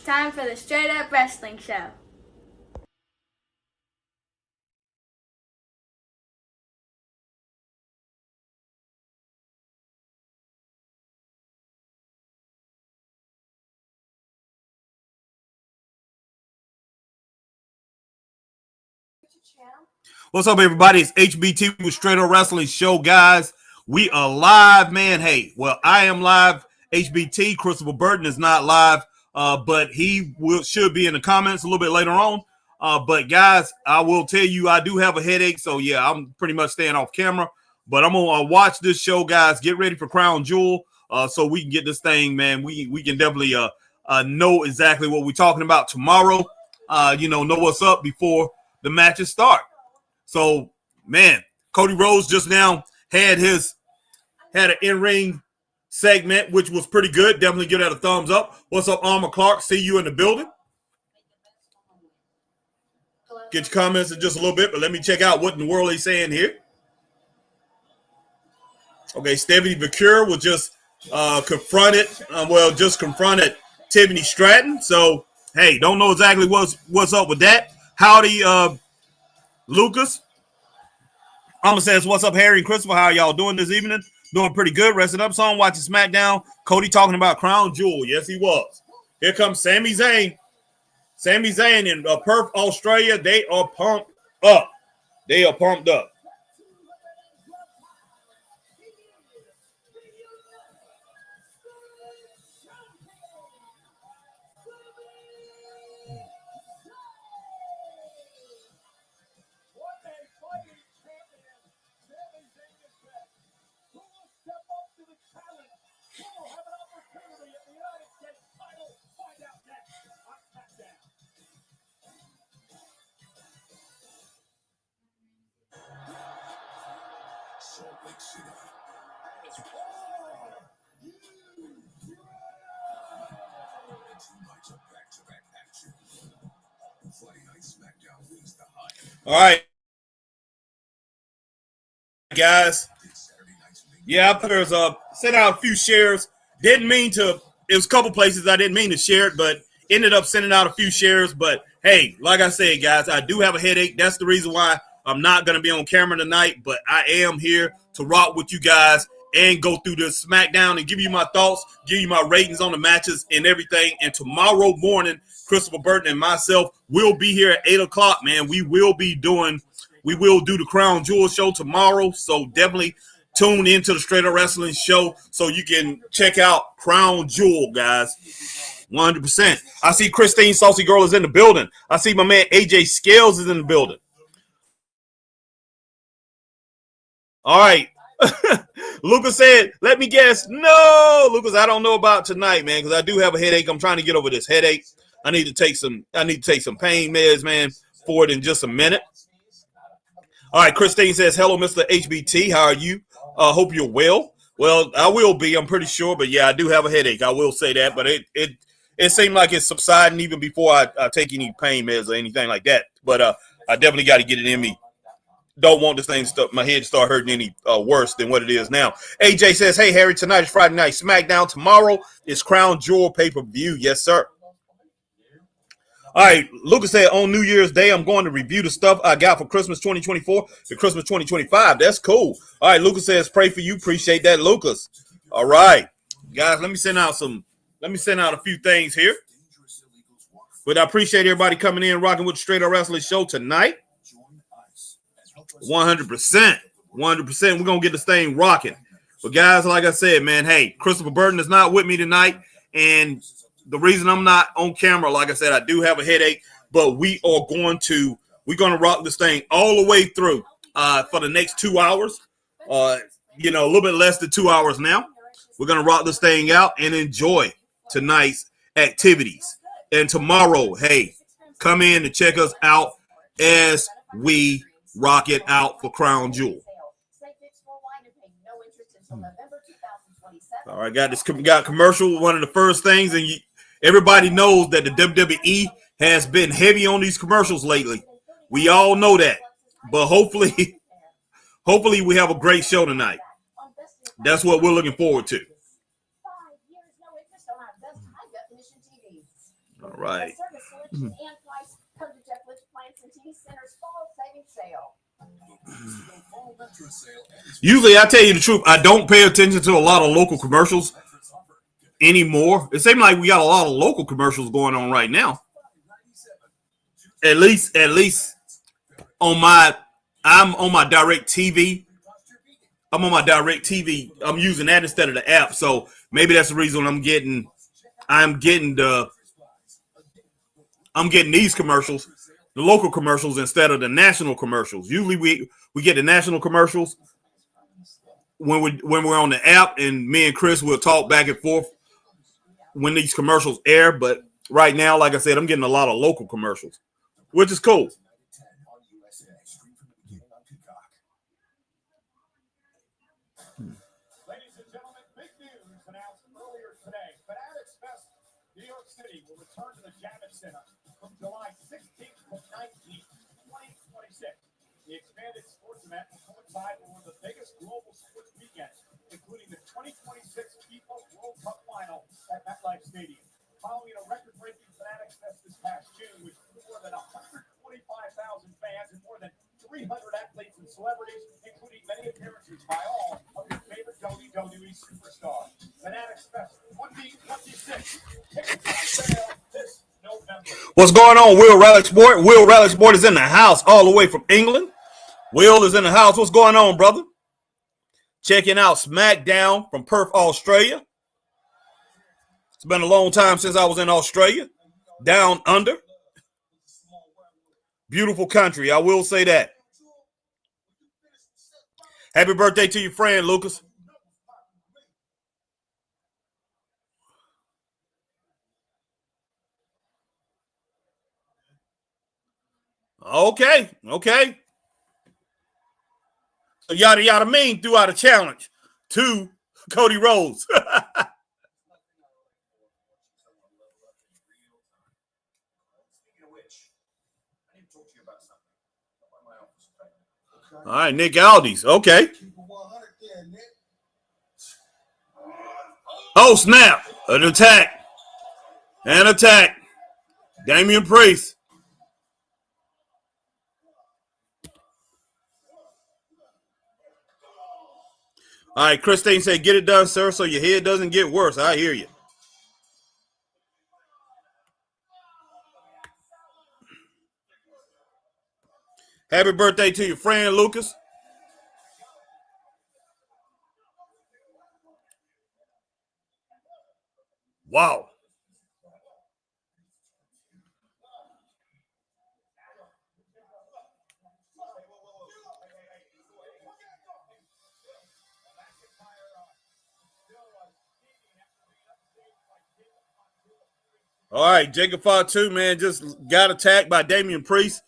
time for the Straight Up Wrestling Show. What's up, everybody? It's HBT with Straight Up Wrestling Show, guys. We are live, man. Hey, well, I am live. HBT, Christopher Burton is not live, but he should be in the comments a little bit later on. But, guys, I will tell you, I do have a headache, so, yeah, I'm pretty much staying off camera. But I'm going to watch this show, guys. Get ready for Crown Jewel so we can get this thing, man. We can definitely know exactly what we're talking about tomorrow, know what's up before the matches start. So, man, Cody Rhodes just now had an in-ring segment, which was pretty good. Definitely give that a thumbs up. What's up, Armor Clark? See you in the building. Get your comments in just a little bit, but let me check out what in the world he's saying here. Okay, Stephanie McCure was just confronted Tiffany Stratton. So, hey, don't know exactly what's up with that. Howdy, Lucas. Alma says, what's up, Harry and Christopher? How y'all doing this evening? Doing pretty good. Resting up some, watching SmackDown. Cody talking about Crown Jewel. Yes, he was. Here comes Sami Zayn. Sami Zayn in Perth, Australia. They are pumped up. They are pumped up. All right, guys. Yeah, there's sent out a few shares. Didn't mean to. It was a couple places I didn't mean to share it, but ended up sending out a few shares. But hey, like I said, guys, I do have a headache. That's the reason why I'm not going to be on camera tonight. But I am here to rock with you guys and go through this SmackDown and give you my thoughts, give you my ratings on the matches and everything. And tomorrow morning, Christopher Burton and myself will be here at 8 o'clock, man. We will do the Crown Jewel show tomorrow. So definitely tune into the Straight Up Wrestling Show so you can check out Crown Jewel, guys. 100%. I see Christine Saucy Girl is in the building. I see my man AJ Scales is in the building. All right. Lucas said, let me guess. No, Lucas, I don't know about tonight, man, because I do have a headache. I'm trying to get over this headache. I need to take some pain meds, man, for it in just a minute. All right, Christine says, hello, Mr. HBT. How are you? Hope you're well. Well, I will be, I'm pretty sure. But, yeah, I do have a headache. I will say that. But it seemed like it's subsiding even before I take any pain meds or anything like that. But I definitely got to get it in me. Don't want this thing, my head to start hurting any worse than what it is now. AJ says, hey, Harry, tonight is Friday Night SmackDown. Tomorrow is Crown Jewel pay-per-view. Yes, sir. All right, Lucas said, on New Year's Day, I'm going to review the stuff I got for Christmas 2024 to Christmas 2025. That's cool. All right, Lucas says, pray for you. Appreciate that, Lucas. All right, guys, let me send out a few things here. But I appreciate everybody coming in, rocking with the Straight Up Wrestling Show tonight. 100%. We're going to get this thing rocking. But, guys, like I said, man, hey, Christopher Burton is not with me tonight. And the reason I'm not on camera, like I said, I do have a headache. But we're going to rock this thing all the way through for the next 2 hours. A little bit less than 2 hours now. We're going to rock this thing out and enjoy tonight's activities. And tomorrow, hey, come in and check us out as we rock it out for Crown Jewel. All right, got commercial. One of the first things, and everybody knows that the WWE has been heavy on these commercials lately. We all know that, but hopefully we have a great show tonight. That's what we're looking forward to. All right. Usually, I tell you the truth, I don't pay attention to a lot of local commercials anymore. It seems like we got a lot of local commercials going on right now. At least on my, I'm on my direct TV. I'm on my direct TV. I'm using that instead of the app. So maybe that's the reason I'm getting these commercials, the local commercials instead of the national commercials. Usually we get the national commercials when we're on the app, and me and Chris will talk back and forth when these commercials air. But right now, like I said, I'm getting a lot of local commercials, which is cool. Ladies and gentlemen, big news announced earlier today. Fanatics Fest New York City will return to the Javits Center from July 16th to 19th, 2026. The expanded sports event will coincide with one of the biggest global sports weekends, including the 2026 FIFA World Cup final at MetLife Stadium. Following a record-breaking Fanatics Fest this past June, with more than 125,000 fans and more than 300 athletes and celebrities, including many appearances by all of your favorite WWE superstars. Fanatics Fest 2026. Tickets on sale this November. What's going on, Will Rally Sport? Will Rally Sport is in the house all the way from England. Will is in the house. What's going on, brother? Checking out Smackdown from Perth, Australia. It's been a long time since I was in Australia. Down under. Beautiful country, I will say that. Happy birthday to your friend, Lucas. Okay. So yada yada mean threw out a challenge to Cody Rhodes. All right, Nick Aldis. Okay. Oh, snap. An attack. Damian Priest. All right, Christine said, get it done, sir, so your head doesn't get worse. I hear you. Happy birthday to your friend, Lucas. Wow. All right, Jacob Fatu, man, just got attacked by Damian Priest.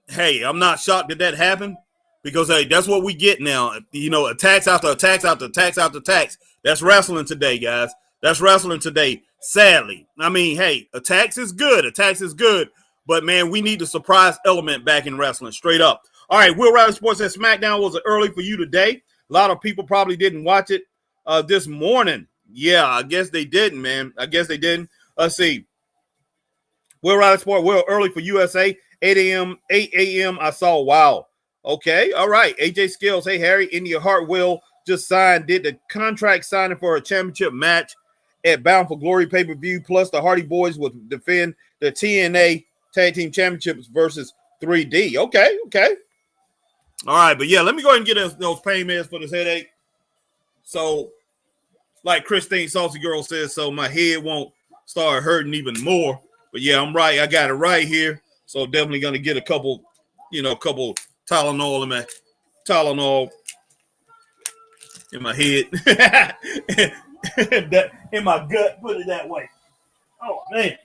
Hey, I'm not shocked that happened because, hey, that's what we get now. You know, attacks after attacks after attacks after attacks. That's wrestling today, guys. That's wrestling today, sadly. I mean, hey, attacks is good. But, man, we need the surprise element back in wrestling, straight up. All right, Will Riley Sports said SmackDown was early for you today. A lot of people probably didn't watch it this morning. Yeah, I guess they didn't, man. Let's see. Will Riley Sport, Will early for USA. 8 a.m. I saw. Wow. Okay. All right. AJ Skills. Hey, Harry. India Hartwell just did the contract signing for a championship match at Bound for Glory pay-per-view. Plus, the Hardy Boys will defend the TNA Tag Team Championships versus 3D. Okay. All right. But, yeah, let me go ahead and get those pain meds for this headache. So, like Christine Saucy Girl says, so my head won't start hurting even more. But, yeah, I'm right. I got it right here. So definitely going to get a couple Tylenol in my head, in my gut, put it that way. Oh, man.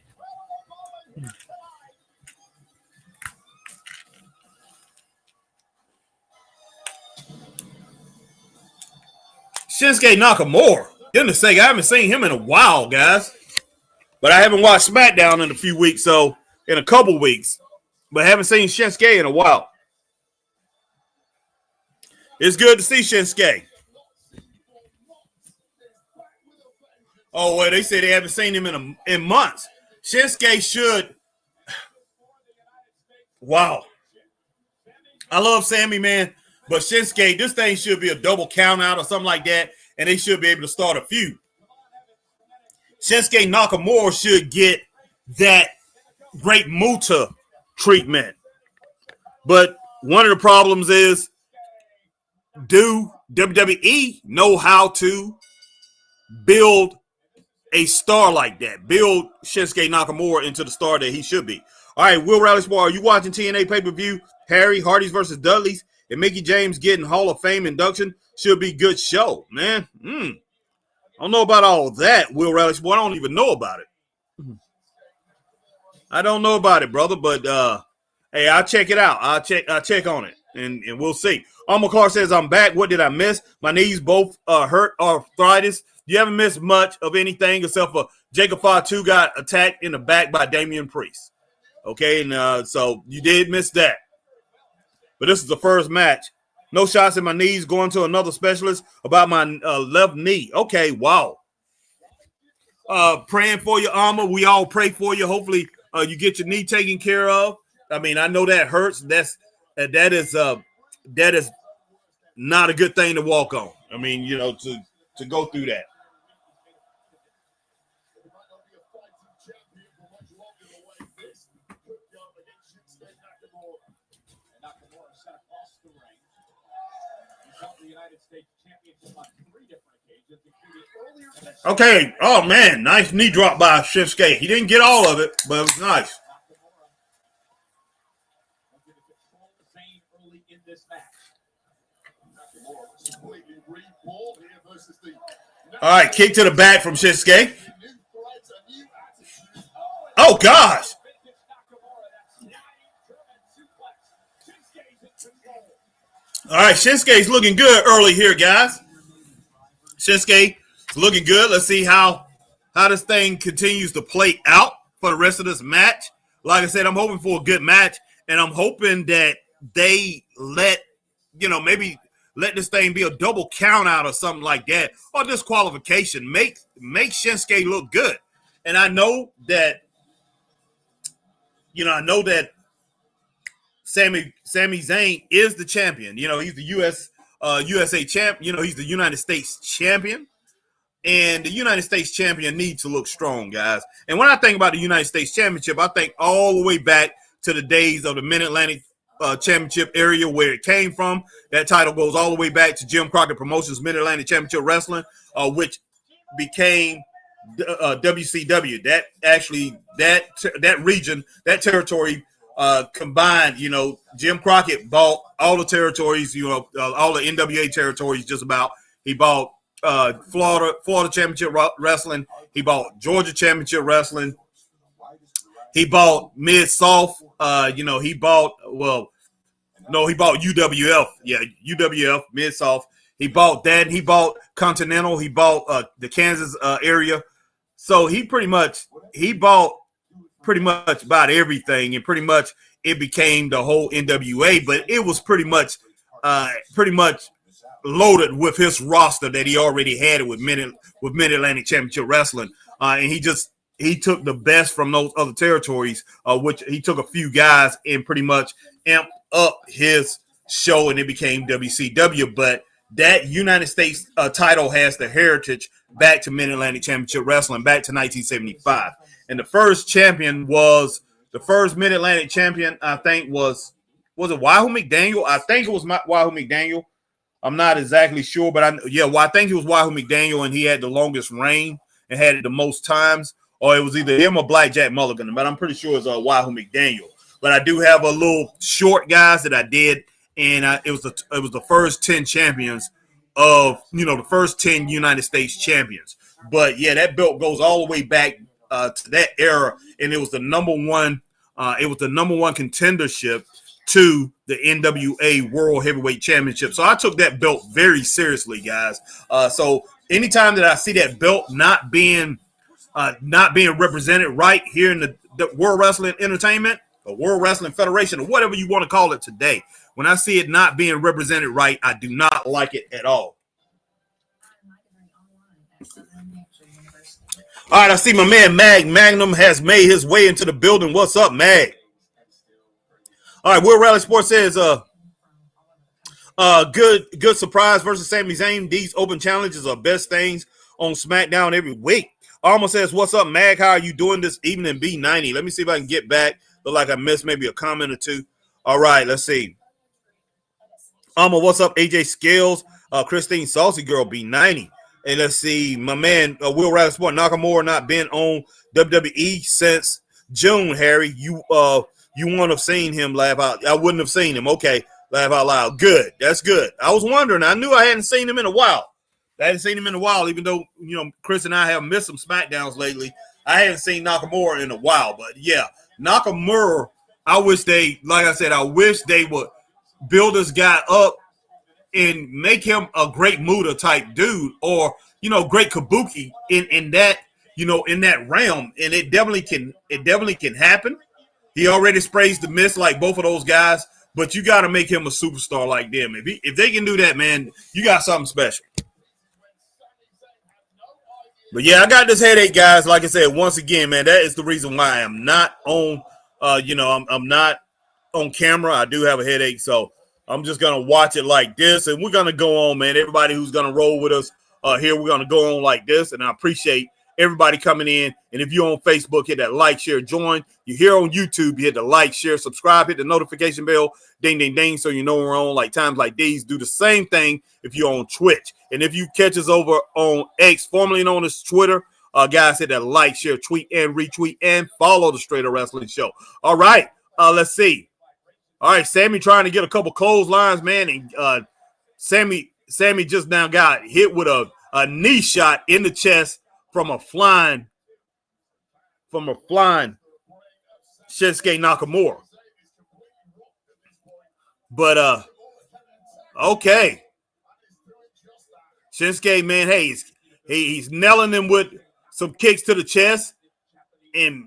Shinsuke Nakamura. Goodness sake, I haven't seen him in a while, guys. But I haven't watched SmackDown in a couple weeks. But haven't seen Shinsuke in a while. It's good to see Shinsuke. Oh, well, they say they haven't seen him in months. Shinsuke should. Wow. I love Sammy, man. But Shinsuke, this thing should be a double count out or something like that. And they should be able to start a feud. Shinsuke Nakamura should get that Great Muta treatment. But one of the problems is, do WWE know how to build a star like that? Build Shinsuke Nakamura into the star that he should be. All right, Will Rally Sport, are you watching TNA pay-per-view? Harry, Hardy's versus Dudley's, and Mickey James getting Hall of Fame induction should be good show, man. I don't know about all that, Will Rally Sport. I don't even know about it. I don't know about it, brother, but hey, I'll check it out. I'll check on it, and we'll see. Alma Clark says, I'm back. What did I miss? My knees both hurt, arthritis. You haven't missed much of anything except for Jacob Fatu got attacked in the back by Damian Priest. Okay, and so you did miss that. But this is the first match. No shots in my knees, going to another specialist about my left knee. Okay, wow. Praying for you, Alma. We all pray for you. Hopefully you get your knee taken care of. I mean, I know that hurts. That is not a good thing to walk on. I mean, you know, to go through that. Okay. Oh, man. Nice knee drop by Shinsuke. He didn't get all of it, but it was nice. All right. Kick to the back from Shinsuke. Oh, gosh. All right. Shinsuke's looking good early here, guys. Shinsuke looking good. Let's see how this thing continues to play out for the rest of this match. Like I said, I'm hoping for a good match, and I'm hoping that they maybe let this thing be a double count out or something like that, or disqualification. Make Shinsuke look good. And I know that Sami Zayn is the champion. You know, he's the USA champ. You know, he's the United States champion. And the United States champion needs to look strong, guys. And when I think about the United States championship, I think all the way back to the days of the Mid-Atlantic championship area where it came from. That title goes all the way back to Jim Crockett Promotions Mid-Atlantic Championship Wrestling, which became WCW. That region, that territory combined, you know, Jim Crockett bought all the territories, all the NWA territories just about. He bought Florida Championship Wrestling. He bought Georgia Championship Wrestling. He bought Mid-South. He bought UWF. Yeah, UWF, Mid-South. He bought that. He bought Continental. He bought the Kansas area. So he bought pretty much about everything, and pretty much it became the whole NWA. But it was pretty much loaded with his roster that he already had it with Mid-Atlantic Championship Wrestling, and he took the best from those other territories, which he took a few guys and pretty much amped up his show, and it became WCW. But that United States title has the heritage back to Mid-Atlantic Championship Wrestling, back to 1975. And the first Mid-Atlantic champion, I think, was it Wahoo McDaniel? I think it was Wahoo McDaniel. I'm not exactly sure, but I think it was Wahoo McDaniel, and he had the longest reign and had it the most times. Or it was either him or Blackjack Mulligan, but I'm pretty sure it's Wahoo McDaniel. But I do have a little short, guys, that I did, and it was the first 10 champions of the first 10 United States champions. But yeah, that belt goes all the way back to that era, and it was the number one. It was the number one contendership to the NWA World Heavyweight Championship. So I took that belt very seriously, guys. So anytime that I see that belt not being represented right here in the World Wrestling Entertainment or World Wrestling Federation or whatever you want to call it today, when I see it not being represented right, I do not like it at all. All right, I see my man Magnum has made his way into the building. What's up, Mag? All right, Will Rally Sports says, good surprise versus Sami Zayn. These open challenges are best things on SmackDown every week. Alma says, what's up, Mag? How are you doing this evening, B90? Let me see if I can get back. Look like I missed maybe a comment or two. All right, let's see. Alma, what's up, AJ Scales? Christine Saucy Girl, B90. And let's see, my man, Will Rally Sport, Nakamura not been on WWE since June, Harry. You wouldn't have seen him laugh out. I wouldn't have seen him. Okay, laugh out loud. Good. That's good. I was wondering. I knew I hadn't seen him in a while. I hadn't seen him in a while, even though, Chris and I have missed some SmackDowns lately. I hadn't seen Nakamura in a while. But, yeah, Nakamura, I wish they would build this guy up and make him a great Muta type dude, or great Kabuki in that in that realm, and it definitely can happen. He already sprays the mist like both of those guys, but you got to make him a superstar like them. If they can do that, man, you got something special. But yeah, I got this headache, guys. Like I said, once again, man, that is the reason why I am not on. I'm not on camera. I do have a headache, so I'm just going to watch it like this, and we're going to go on, man. Everybody who's going to roll with us here, we're going to go on like this, and I appreciate everybody coming in. And if you're on Facebook, hit that like, share, join. You're here on YouTube, you hit the like, share, subscribe, hit the notification bell, ding, ding, ding, so you know we're on like times like these. Do the same thing if you're on Twitch. And if you catch us over on X, formerly known as Twitter, guys, hit that like, share, tweet, and retweet, and follow the Straight Up Wrestling Show. All right, let's see. All right, Sammy trying to get a couple clotheslines, man. And Sammy just now got hit with a knee shot in the chest from a flying Shinsuke Nakamura. But okay. Shinsuke, man, hey, he's nailing him with some kicks to the chest. And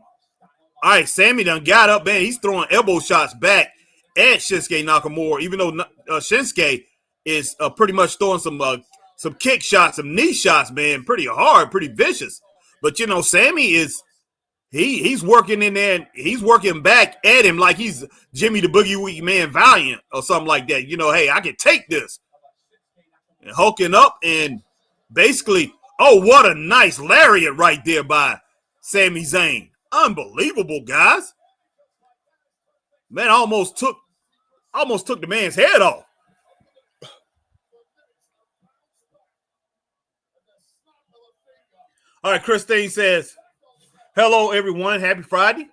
all right, Sammy done got up, man. He's throwing elbow shots back at Shinsuke Nakamura, even though Shinsuke is pretty much throwing some kick shots, some knee shots, man, pretty hard, pretty vicious. But Sammy he's working in there, and he's working back at him like he's Jimmy the Boogie Woogie Man Valiant or something like that. Hey, I can take this. And hulking up, and basically, oh, what a nice lariat right there by Sami Zayn. Unbelievable, guys. Man, almost took the man's head off. All right, Christine says, hello, everyone. Happy Friday.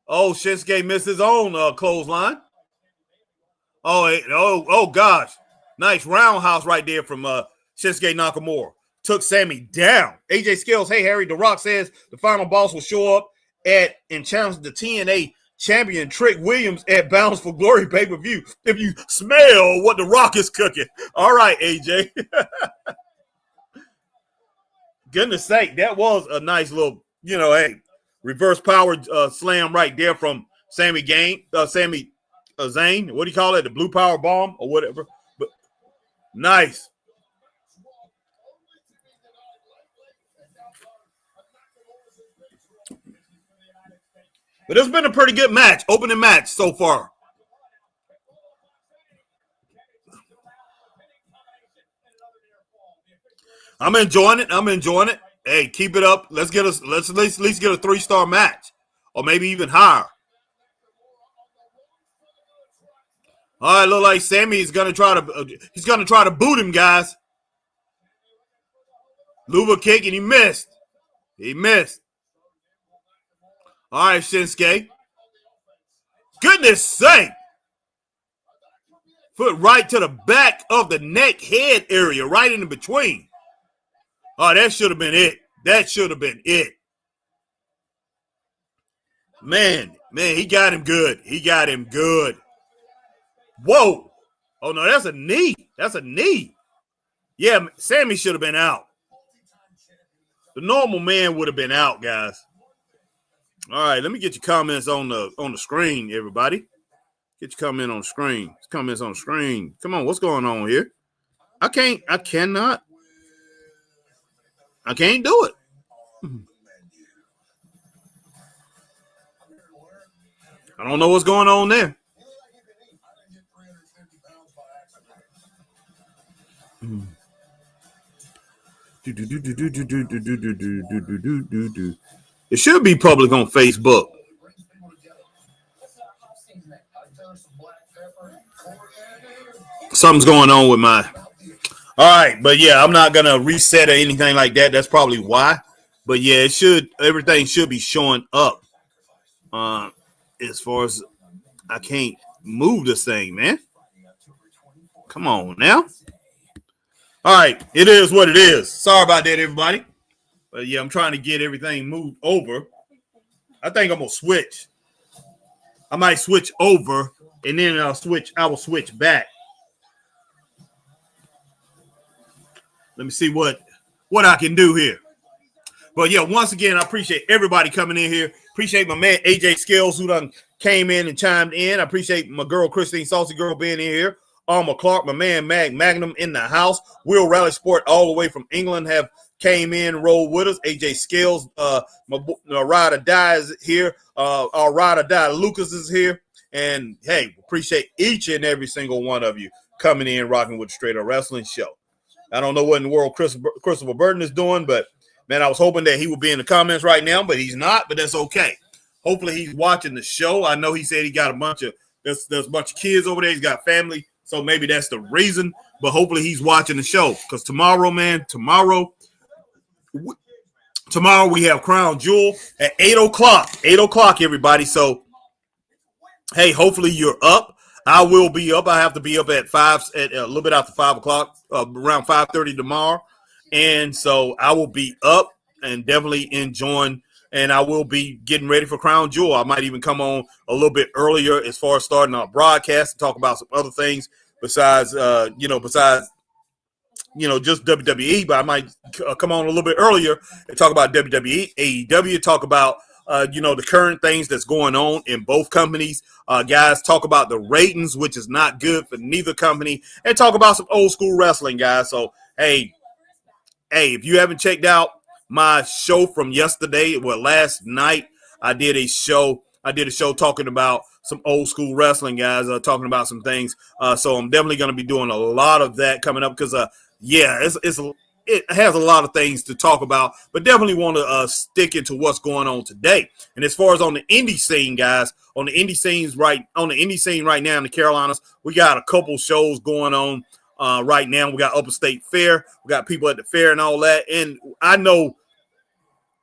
Oh, Shinsuke missed his own clothesline. Oh, gosh. Nice roundhouse right there from Shinsuke Nakamura. Took Sammy down. AJ Scales, hey, Harry, The Rock says the final boss will show up and challenge the TNA champion Trick Williams at Bounds for Glory pay-per-view if you smell what The Rock is cooking. All right, AJ. Goodness sake, that was a nice little, reverse power slam right there from Sami Zayn. What do you call it? The blue power bomb or whatever. But nice. But it's been a pretty good match, opening match so far. I'm enjoying it. Hey, keep it up. Let's at least get a 3-star match, or maybe even higher. All right, look like Sammy is gonna try to boot him, guys. Luva kick, and he missed. All right, Shinsuke. Goodness sake. Foot right to the back of the neck head area, right in between. Oh, that should have been it. Man, he got him good. Whoa. Oh, no, that's a knee. Yeah, Sammy should have been out. The normal man would have been out, guys. All right, let me get your comments on the screen, everybody. Get your comment on the screen. Comments on the screen. Come on, what's going on here? I can't do it. I don't know what's going on there. It should be public on Facebook. Something's going on with my. All right, but yeah, I'm not gonna reset or anything like that. That's probably why. But yeah, it should. Everything should be showing up. As far as I can't move this thing, man. Come on now. All right, it is what it is. Sorry about that, everybody. But yeah, I'm trying to get everything moved over. I think I'm gonna switch. I might switch over, and then I will switch back. Let me see what I can do here. But yeah, once again, I appreciate everybody coming in here. Appreciate my man AJ Scales who done came in and chimed in. I appreciate my girl Christine Saucy Girl being in here. Alma Clark, my man Magnum in the house. Will Rally Sport all the way from England have came in, rolled with us. AJ Scales, my ride or die is here. Our ride or die Lucas is here. And hey, appreciate each and every single one of you coming in, rocking with the Straight Up Wrestling Show. I don't know what in the world Christopher Burton is doing, but man, I was hoping that he would be in the comments right now, but he's not. But that's okay. Hopefully, he's watching the show. I know he said he got there's a bunch of kids over there. He's got family, so maybe that's the reason. But hopefully, he's watching the show because tomorrow we have Crown Jewel at 8:00. 8:00, everybody. So, hey, hopefully you're up. I will be up. I have to be up at a little bit after 5:00, around 5:30 tomorrow. And so I will be up and definitely enjoying, and I will be getting ready for Crown Jewel. I might even come on a little bit earlier as far as starting our broadcast to talk about some other things besides just WWE, but I might come on a little bit earlier and talk about WWE, AEW, talk about the current things that's going on in both companies. Guys, talk about the ratings, which is not good for neither company, and talk about some old school wrestling, guys. So, hey, if you haven't checked out my show from yesterday, last night, I did a show talking about some old school wrestling, guys, talking about some things. So I'm definitely going to be doing a lot of that coming up because, it has a lot of things to talk about, but definitely want to stick into what's going on today. And as far as on the indie scene, guys, on the indie scene right now in the Carolinas, we got a couple shows going on. Right now, we got Upper State Fair. We got people at the fair and all that. And I know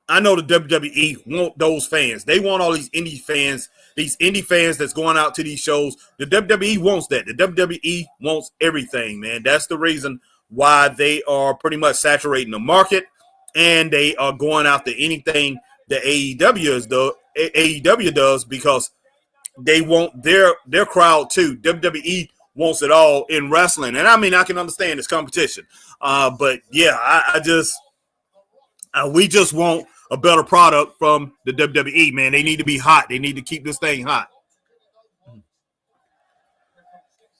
the WWE want those fans. They want all these indie fans that's going out to these shows. The WWE wants that. The WWE wants everything, man. That's the reason why they are pretty much saturating the market, and they are going after anything that AEW does because they want their crowd too. WWE wants it all in wrestling. And I mean, I can understand this competition. But yeah, we just want a better product from the WWE, man. They need to be hot. They need to keep this thing hot.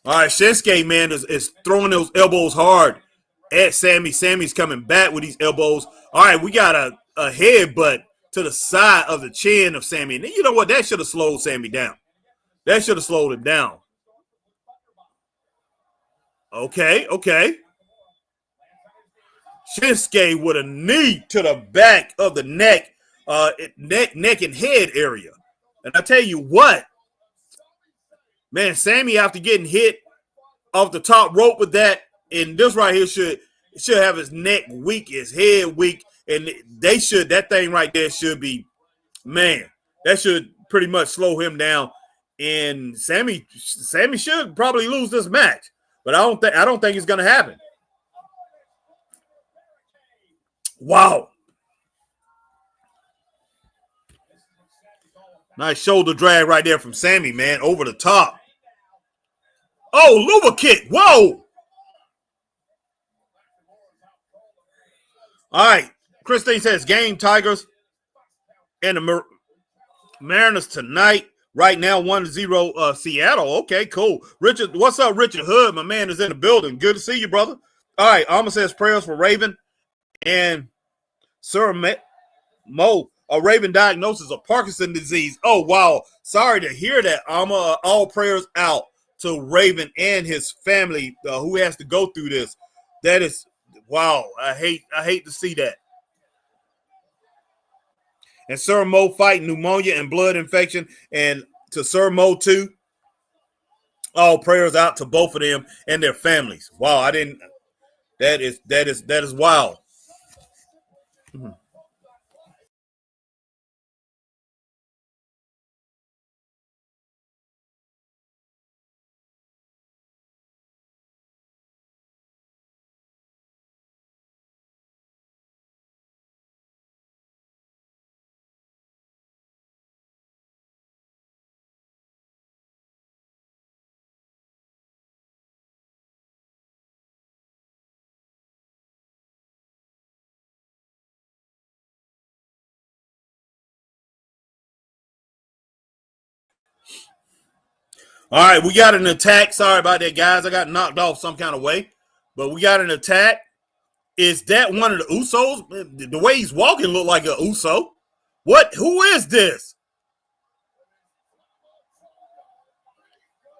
All right, Shinsuke, man, is throwing those elbows hard at Sammy. Sammy's coming back with these elbows. All right, we got a headbutt to the side of the chin of Sammy. And you know what? That should have slowed Sammy down. That should have slowed him down. Okay. Shinsuke with a knee to the back of the neck and head area. And I tell you what, man, Sammy, after getting hit off the top rope with that, and this right here should have his neck weak, his head weak, and that thing right there should be, man, that should pretty much slow him down. And Sammy should probably lose this match, but I don't think it's gonna happen. Wow. Nice shoulder drag right there from Sammy, man, over the top. Oh, Luva kick. Whoa. All right. Christine says game Tigers and the Mariners tonight. Right now, 1-0 Seattle. Okay, cool. Richard, what's up, Richard Hood? My man is in the building. Good to see you, brother. All right, Alma says prayers for Raven and Sir Mo. a Raven diagnosis of Parkinson's disease. Oh, wow. Sorry to hear that. All prayers out to Raven and his family who has to go through this. That is, wow. I hate to see that. And Sir Mo fighting pneumonia and blood infection. And to Sir Mo, too. All prayers out to both of them and their families. Wow, I didn't. That is wild. Mm-hmm. All right, we got an attack. Sorry about that, guys. I got knocked off some kind of way. But we got an attack. Is that one of the Usos? The way he's walking look like a Uso. What? Who is this?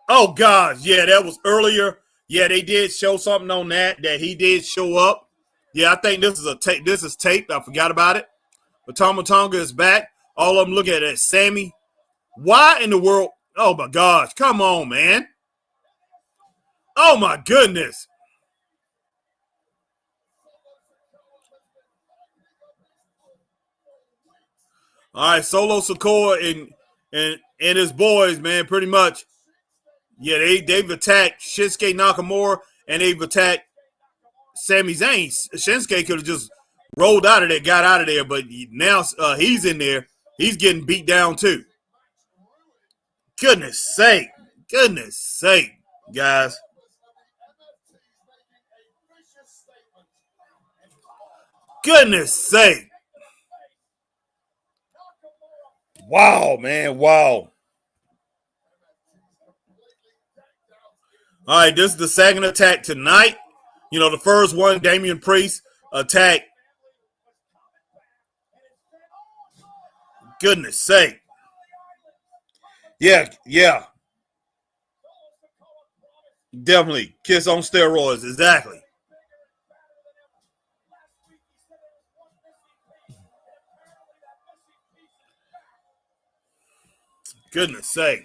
Oh, gosh. Yeah, that was earlier. Yeah, they did show something on that he did show up. Yeah, I think this is a tape. This is taped. I forgot about it. But Tama Tonga is back. All of them looking at that. Sammy. Why in the world? Oh, my gosh. Come on, man. Oh, my goodness. All right, Solo Sikoa and his boys, man, pretty much. Yeah, they've attacked Shinsuke Nakamura and they've attacked Sami Zayn. Shinsuke could have just rolled out of there, got out of there, but now he's in there. He's getting beat down too. Goodness sake, guys. Goodness sake. Wow, man, wow. All right, this is the second attack tonight. You know, the first one, Damian Priest attack. Goodness sake. Yeah. Definitely. Kiss on steroids, exactly. Goodness sake.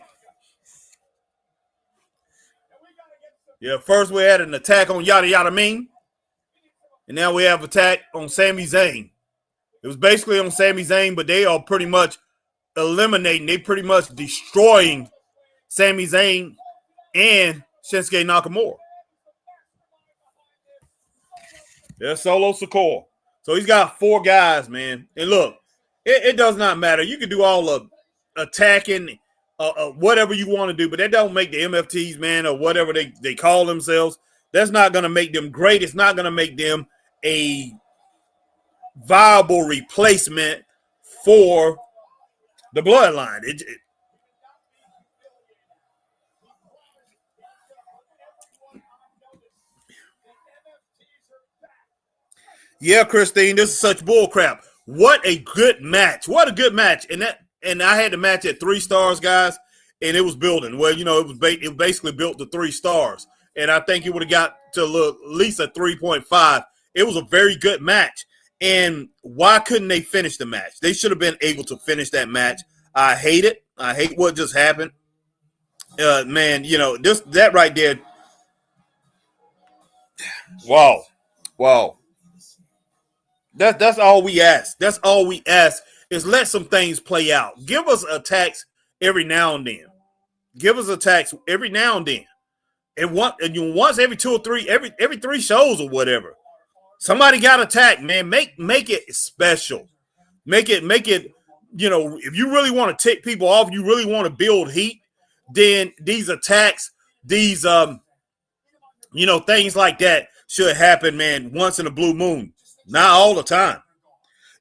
Yeah, first we had an attack on Yada Yada Ming. And now we have attack on Sami Zayn. It was basically on Sami Zayn, but they are pretty much eliminating, they pretty much destroying Sami Zayn and Shinsuke Nakamura. There's Solo Sikoa. So he's got 4 guys, man. And look, it does not matter. You can do all the attacking, whatever you want to do, but that don't make the MFTs, man, or whatever they call themselves. That's not going to make them great. It's not going to make them a viable replacement for the bloodline. Yeah, Christine, this is such bullcrap. What a good match. What a good match. And I had the match at 3 stars, guys, and it was building. Well, you know, it basically built to 3 stars. And I think it would have got to at least a 3.5. It was a very good match. And why couldn't they finish the match? They should have been able to finish that match. I hate it. I hate what just happened. Man, you know, that right there. Wow. That's all we ask. That's all we ask is let some things play out. Give us attacks every now and then. Give us attacks every now and then. And once every 2 or 3, every 3 shows or whatever. Somebody got attacked, man. Make it special. Make it, you know, if you really want to tick people off, you really want to build heat, then these attacks, these you know, things like that should happen, man, once in a blue moon. Not all the time.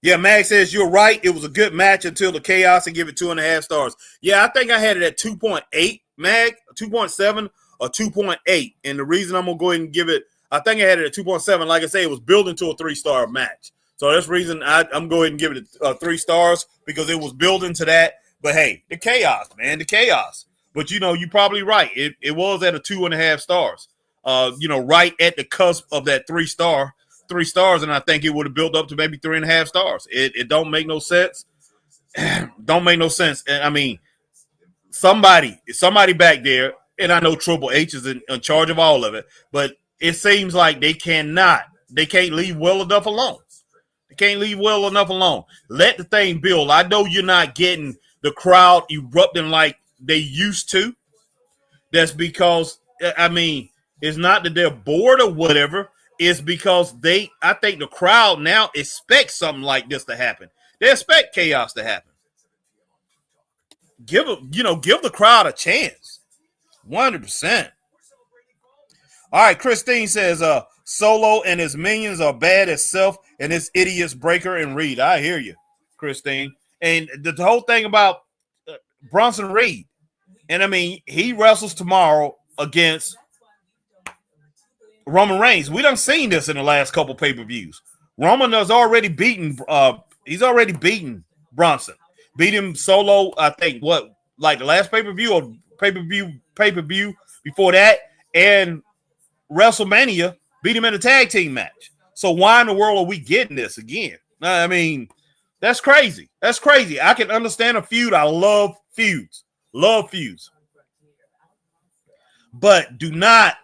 Yeah, Mag says you're right. It was a good match until the chaos and give it 2.5 stars. Yeah, I think I had it at 2.8, Mag, 2.7 or 2.8. And the reason I'm going to go ahead and give it, I think I had it at 2.7. Like I say, it was building to a 3-star match. So that's the reason I'm going to give it 3 stars because it was building to that. But hey, the chaos, man, the chaos. But you're probably right. It was at a 2.5 stars. Right at the cusp of that 3 stars, and I think it would have built up to maybe 3.5 stars. It don't make no sense. Don't make no sense. And I mean, somebody back there, and I know Triple H is in charge of all of it, but it seems like they can't leave well enough alone. They can't leave well enough alone. Let the thing build. I know you're not getting the crowd erupting like they used to. That's because, I mean, it's not that they're bored or whatever. It's because I think the crowd now expects something like this to happen. They expect chaos to happen. Give the crowd a chance. 100%. All right, Christine says, Solo and his minions are bad as Self and his idiots Breaker and Reed. I hear you, Christine. And the whole thing about Bronson Reed, and I mean, he wrestles tomorrow against Roman Reigns. We done seen this in the last couple pay-per-views. Roman has already beaten. He's already beaten Bronson. Beat him solo. I think like the last pay-per-view or pay-per-view before that, and WrestleMania beat him in a tag team match. So why in the world are we getting this again? I mean, that's crazy. That's crazy. I can understand a feud. I love feuds. Love feuds. But do not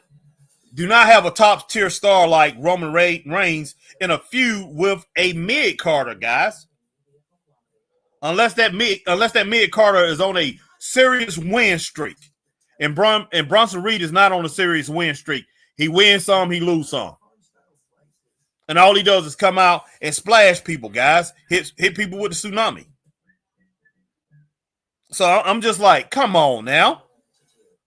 have a top tier star like Roman Reigns in a feud with a mid Carter, guys. Unless that mid Carter is on a serious win streak, and Bronson Reed is not on a serious win streak. He wins some, he lose some, and all he does is come out and splash people, guys. Hit people with the tsunami. So I'm just like, come on now,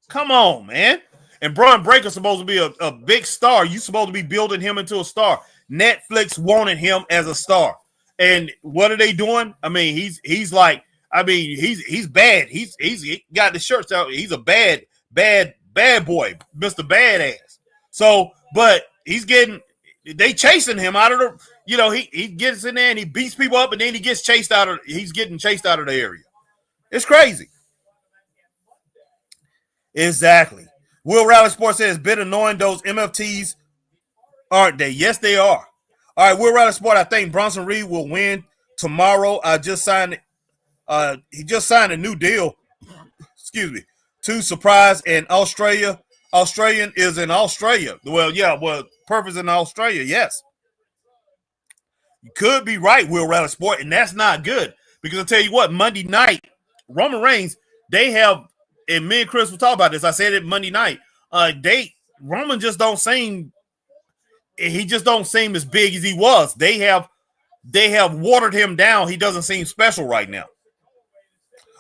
come on, man. And Braun Breaker's supposed to be a big star. You're supposed to be building him into a star. Netflix wanted him as a star. And what are they doing? I mean, he's like, I mean, he's bad. He got the shirts out. He's a bad boy, Mr. Badass. So, but they chasing him out of the, he gets in there and he beats people up and then he's getting chased out of the area. It's crazy. Exactly. Will Rally Sports says, bit annoying those MFTs, aren't they? Yes, they are. All right, Will Rally Sport, I think Bronson Reed will win tomorrow. He just signed a new deal. Excuse me. To surprise in Australia. Australian is in Australia. Well, Perth is in Australia, yes. You could be right, Will Rally Sport, and that's not good. Because I'll tell you what, Monday night, Roman Reigns, they have, and me and Chris will talk about this. I said it Monday night. Roman just don't seem, he just don't seem as big as he was. They have watered him down. He doesn't seem special right now.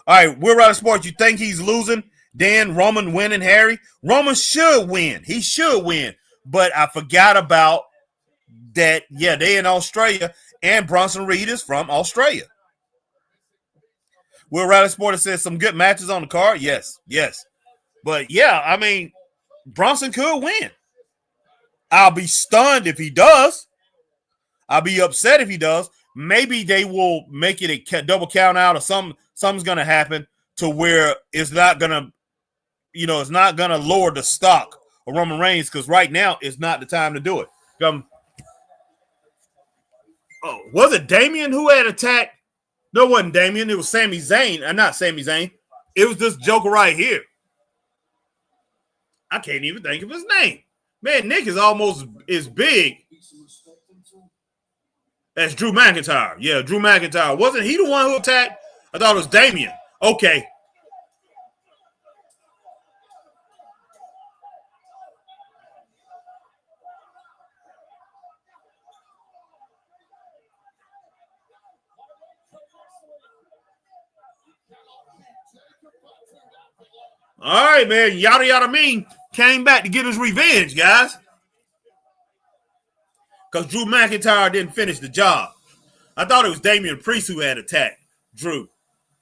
All right, Will Rally Sports, you think he's losing? Dan, Roman winning, Harry? Roman should win. He should win. But I forgot about that. Yeah, they in Australia, and Bronson Reed is from Australia. Will Riley Sporter says some good matches on the card. Yes. But yeah, I mean, Bronson could win. I'll be stunned if he does. I'll be upset if he does. Maybe they will make it a double count out or something's going to happen to where it's not going to, it's not going to lower the stock of Roman Reigns because right now is not the time to do it. Was it Damian who had attacked? No, it wasn't Damian. It was Sami Zayn. Not Sami Zayn. It was this joker right here. I can't even think of his name. Man, Nick is almost as big as Drew McIntyre. Yeah, Drew McIntyre. Wasn't he the one who attacked? I thought it was Damian. Okay. All right, man. Yada Yada Ming came back to get his revenge, guys. Because Drew McIntyre didn't finish the job. I thought it was Damian Priest who had attacked Drew.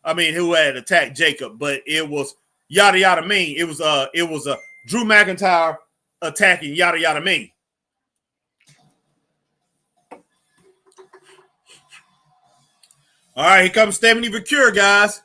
Who had attacked Jacob, but it was Yada Yada Ming. It was Drew McIntyre attacking Yada Yada Ming. All right, here comes Stephanie Vicure, guys.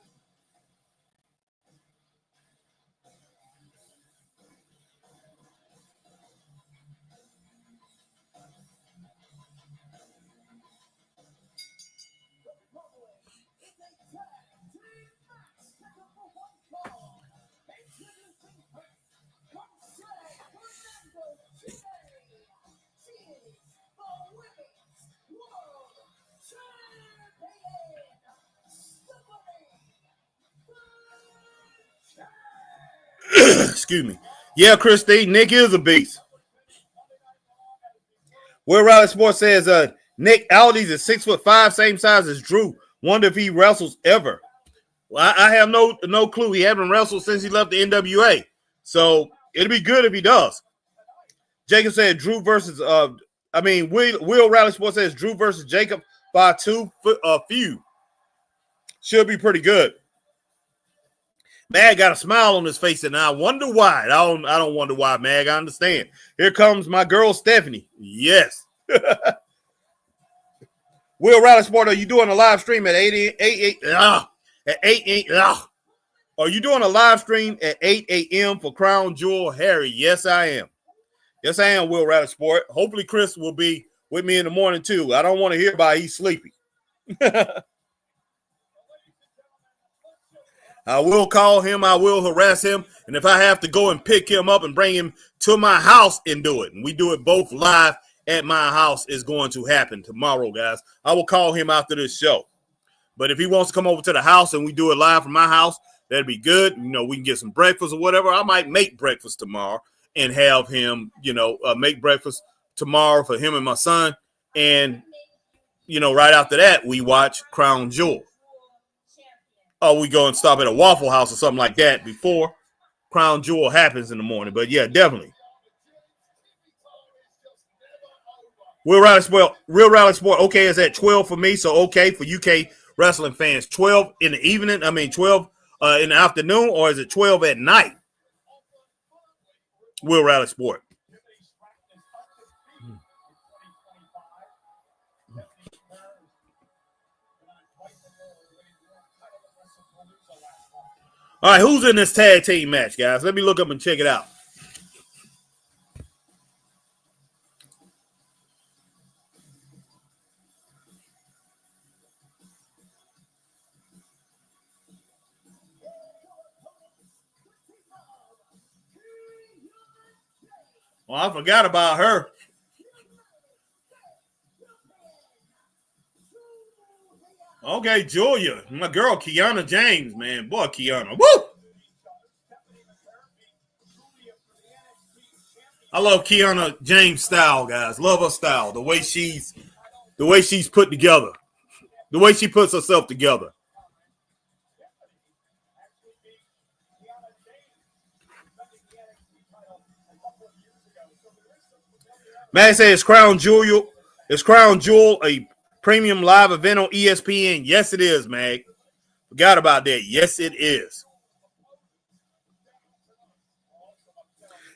Excuse me. Yeah, Christine, Nick is a beast. Will Riley Sports says Nick Aldis is 6'5", same size as Drew. Wonder if he wrestles ever. Well, I have no clue. He hasn't wrestled since he left the NWA. So it'd be good if he does. Jacob said Drew versus Will Riley Sports says Drew versus Jacob by 2 feud. Should be pretty good. Mag got a smile on his face, and I wonder why. I don't wonder why, Mag. I understand. Here comes my girl Stephanie. Yes. Will Riley Sport, are you doing a live stream at 8 Are you doing a live stream at 8 a.m. for Crown Jewel Harry? Yes, I am. Yes, I am, Will Riley Sport. Hopefully Chris will be with me in the morning, too. I don't want to hear about he's sleepy. I will call him. I will harass him. And if I have to go and pick him up and bring him to my house and do it, and we do it both live at my house, is going to happen tomorrow, guys. I will call him after this show. But if he wants to come over to the house and we do it live from my house, that'd be good. You know, we can get some breakfast or whatever. I might make breakfast tomorrow and have him, make breakfast tomorrow for him and my son. And, right after that, we watch Crown Jewel. Oh, we go and stop at a Waffle House or something like that before Crown Jewel happens in the morning. But, yeah, definitely. Real Rally Sport, okay, is at 12 for me. So, okay, for UK wrestling fans, 12 in the evening, 12 in the afternoon, or is it 12 at night? Will Rally Sport. All right, who's in this tag team match, guys? Let me look up and check it out. Well, I forgot about her. Okay, Julia. My girl, Kiana James, man. Boy, Kiana. Woo! I love Kiana James' style, guys. Love her style. The way she's put together. The way she puts herself together. Man says Crown Jewel a premium live event on ESPN? Yes, it is, Mag. Forgot about that. Yes, it is.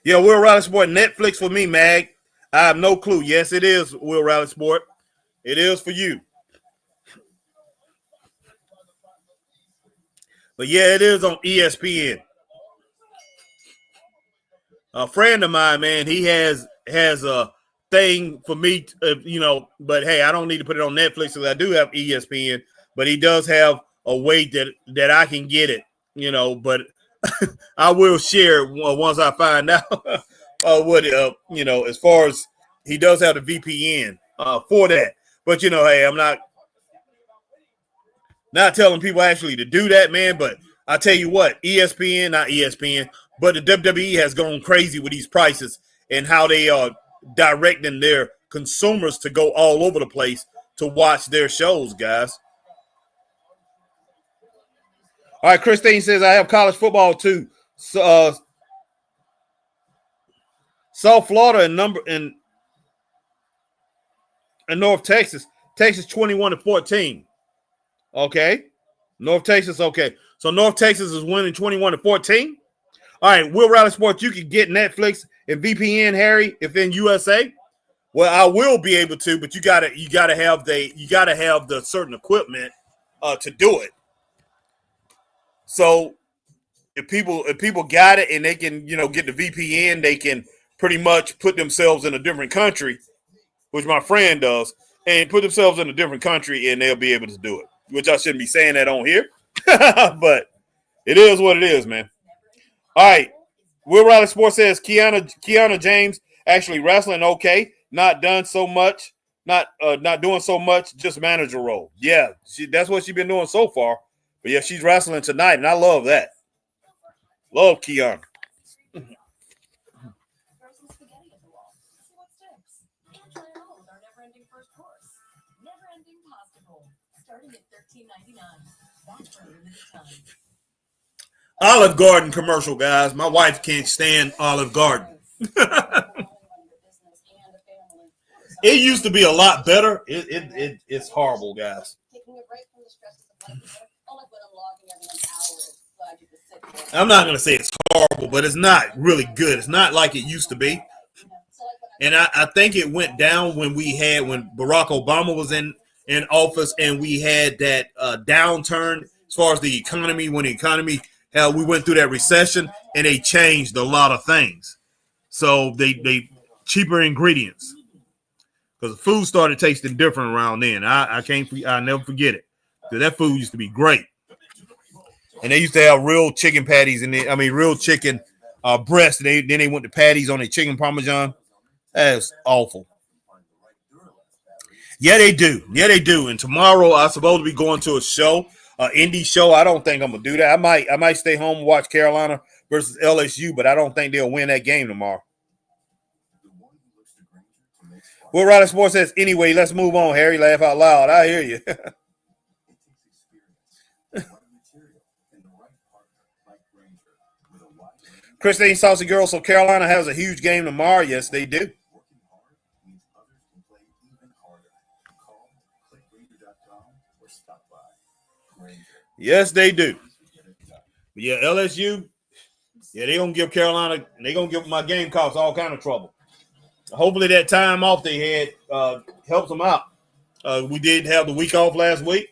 Yeah, Will Riley Sport, Netflix for me, Mag. I have no clue. Yes, it is, Will Riley Sport. It is for you. But yeah, it is on ESPN. A friend of mine, man, he has a thing for me, but hey, I don't need to put it on Netflix because I do have ESPN, but he does have a way that I can get it, but I will share once I find out what, as far as he does have the VPN for that. But, hey, I'm not telling people actually to do that, man, but I tell you what, not ESPN, but the WWE has gone crazy with these prices and how they are directing their consumers to go all over the place to watch their shows, guys. All right, Christine says, I have college football too. South Florida and North Texas. Texas 21-14. Okay. North Texas, okay. So North Texas is winning 21-14. All right, Will Riley Sports, you can get Netflix and VPN, Harry, if in USA. Well, I will be able to, but you gotta have the certain equipment to do it. So if people got it and they can, get the VPN, they can pretty much put themselves in a different country, which my friend does, and put themselves in a different country and they'll be able to do it. Which I shouldn't be saying that on here, but it is what it is, man. All right. Will Riley Sports says Kiana James actually wrestling okay, not doing so much, just manager role. Yeah, that's what she's been doing so far. But yeah, she's wrestling tonight, and I love that. Love Kiana. Olive Garden commercial, guys. My wife can't stand Olive Garden. It used to be a lot better. It's horrible, guys. I'm not going to say it's horrible, but it's not really good. It's not like it used to be. And I think it went down when Barack Obama was in office and we had that downturn as far as the economy, when the economy, we went through that recession and they changed a lot of things. So they cheaper ingredients because the food started tasting different around then. I'll never forget it. Because that food used to be great. And they used to have real chicken patties real chicken breasts. Then they went to patties on their chicken parmesan. That's awful. Yeah, they do. And tomorrow I'm supposed to be going to a show, indie show. I don't think I'm gonna do that. I might stay home and watch Carolina versus LSU, but I don't think they'll win that game tomorrow. Will Riley Sports says, anyway, let's move on, Harry. Laugh out loud. I hear you. Christine Saucy Girl, so Carolina has a huge game tomorrow. Yes, they do. Yes, they do. Yeah, LSU, they're going to give Carolina, they're going to give my Gamecocks all kind of trouble. Hopefully that time off they had helps them out. We did have the week off last week.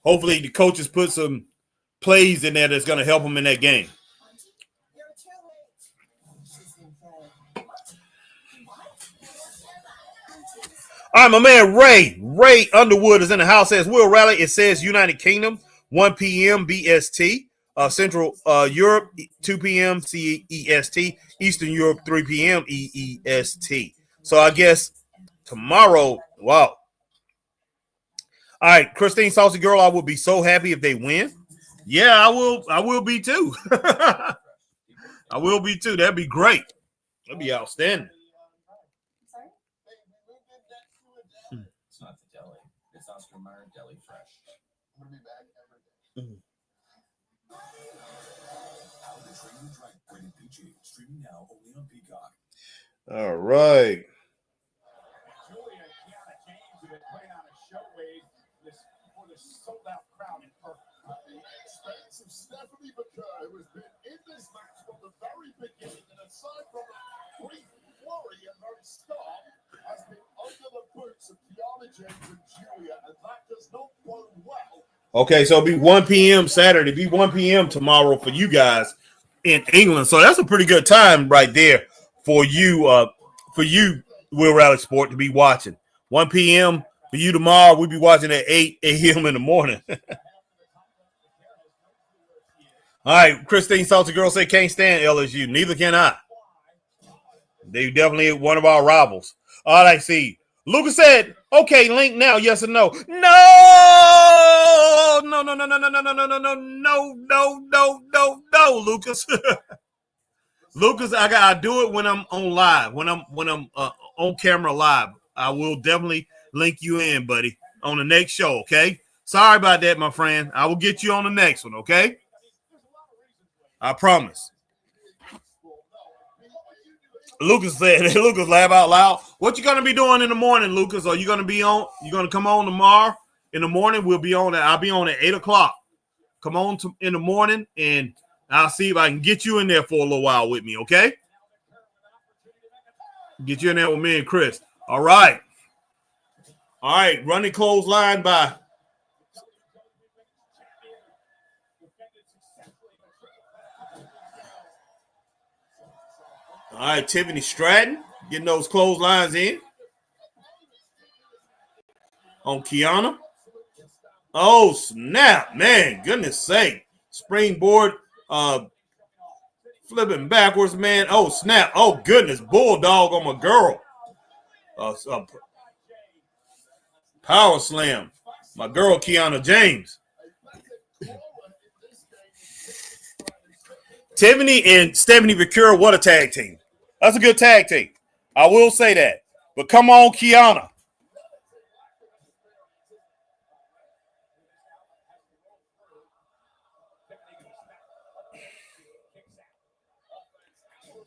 Hopefully the coaches put some plays in there that's going to help them in that game. All right, my man Ray Underwood is in the house. Says Will Rally. It says United Kingdom, 1 p.m. BST, Central Europe, 2 p.m. CEST, Eastern Europe, 3 p.m. EEST. So I guess tomorrow. Wow. All right, Christine Saucy Girl. I would be so happy if they win. Yeah, I will. I will be too. I will be too. That'd be great. That'd be outstanding. Deli Fresh. I'm gonna be back every day. How the Train You Drank rated PG. Streaming now only on Peacock. All right. Julia and Kiana James have been putting on a show wave for this sold-out crowd in Perth. The expense of Stephanie McCurr, who has been in this match from the very beginning, and aside from a brief flurry and very start, has been under the boots of Kiana James and Julia, and that does not bode well. Okay, so it'll be 1 p.m. Saturday. It'll be 1 p.m. tomorrow for you guys in England. So that's a pretty good time right there for you, Will Rally Sport, to be watching. 1 p.m. for you tomorrow. We'll be watching at 8 a.m. in the morning. All right, Christine Salty Girl said can't stand LSU. Neither can I. They definitely one of our rivals. All right, see. Lucas said, okay, link now, yes or no. No, Lucas. Lucas, I do it when I'm on live, when I'm on camera live. I will definitely link you in, buddy, on the next show, okay? Sorry about that, my friend. I will get you on the next one, okay? I promise. Lucas said, Lucas laugh out loud. What you gonna be doing in the morning, Lucas? Are you gonna be on? You gonna come on tomorrow in the morning? We'll be on. I'll be on at 8 o'clock. Come on in the morning, and I'll see if I can get you in there for a little while with me. Okay? Get you in there with me and Chris. All right. Running clothesline by All right, Tiffany Stratton getting those clotheslines in on Kiana. Oh, snap, man. Goodness sake. Springboard flipping backwards, man. Oh, snap. Oh, goodness. Bulldog on my girl. Power slam. My girl, Kiana James. Tiffany and Stephanie Vicura, what a tag team. That's a good tag team. I will say that. But come on, Kiana.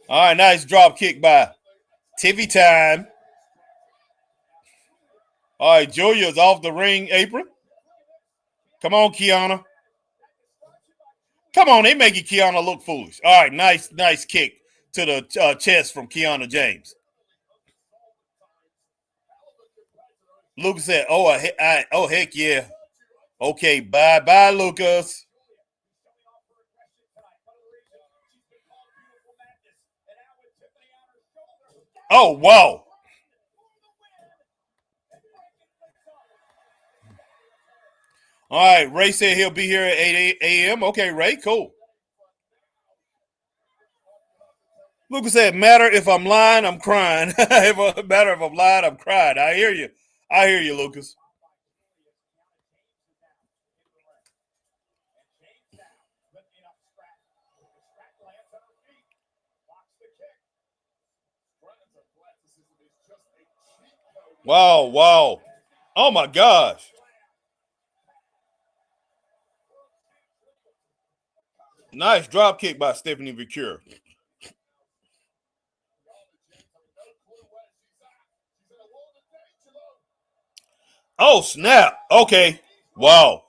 All right, nice drop kick by Tiffy time. All right, Julia's off the ring apron. Come on, Kiana. Come on, they making Kiana look foolish. All right, nice kick to the chest from Kiana James. Lucas said, oh, heck yeah. Okay, bye, Lucas. Oh, wow. All right, Ray said he'll be here at 8 a.m. Okay, Ray, cool. Lucas said, matter if I'm lying, I'm crying. Matter if I'm lying, I'm crying. I hear you, Lucas. Wow. Oh, my gosh. Nice drop kick by Stephanie Vicure. Oh, snap. Okay. Wow.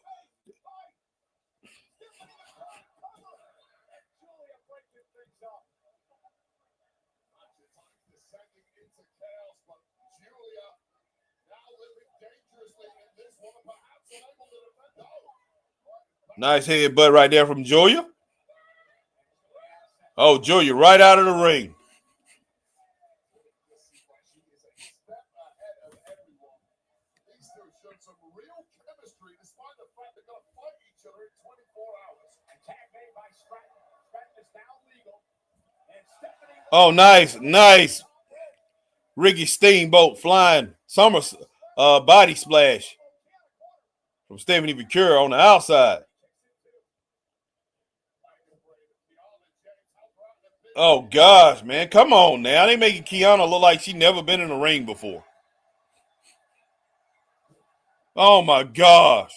Nice headbutt right there from Julia. Oh, Julia right out of the ring. Oh, nice. Ricky Steamboat flying summer body splash from Stephanie Vicure on the outside. Oh, gosh, man. Come on now. They making Kiana look like she never been in a ring before. Oh, my gosh.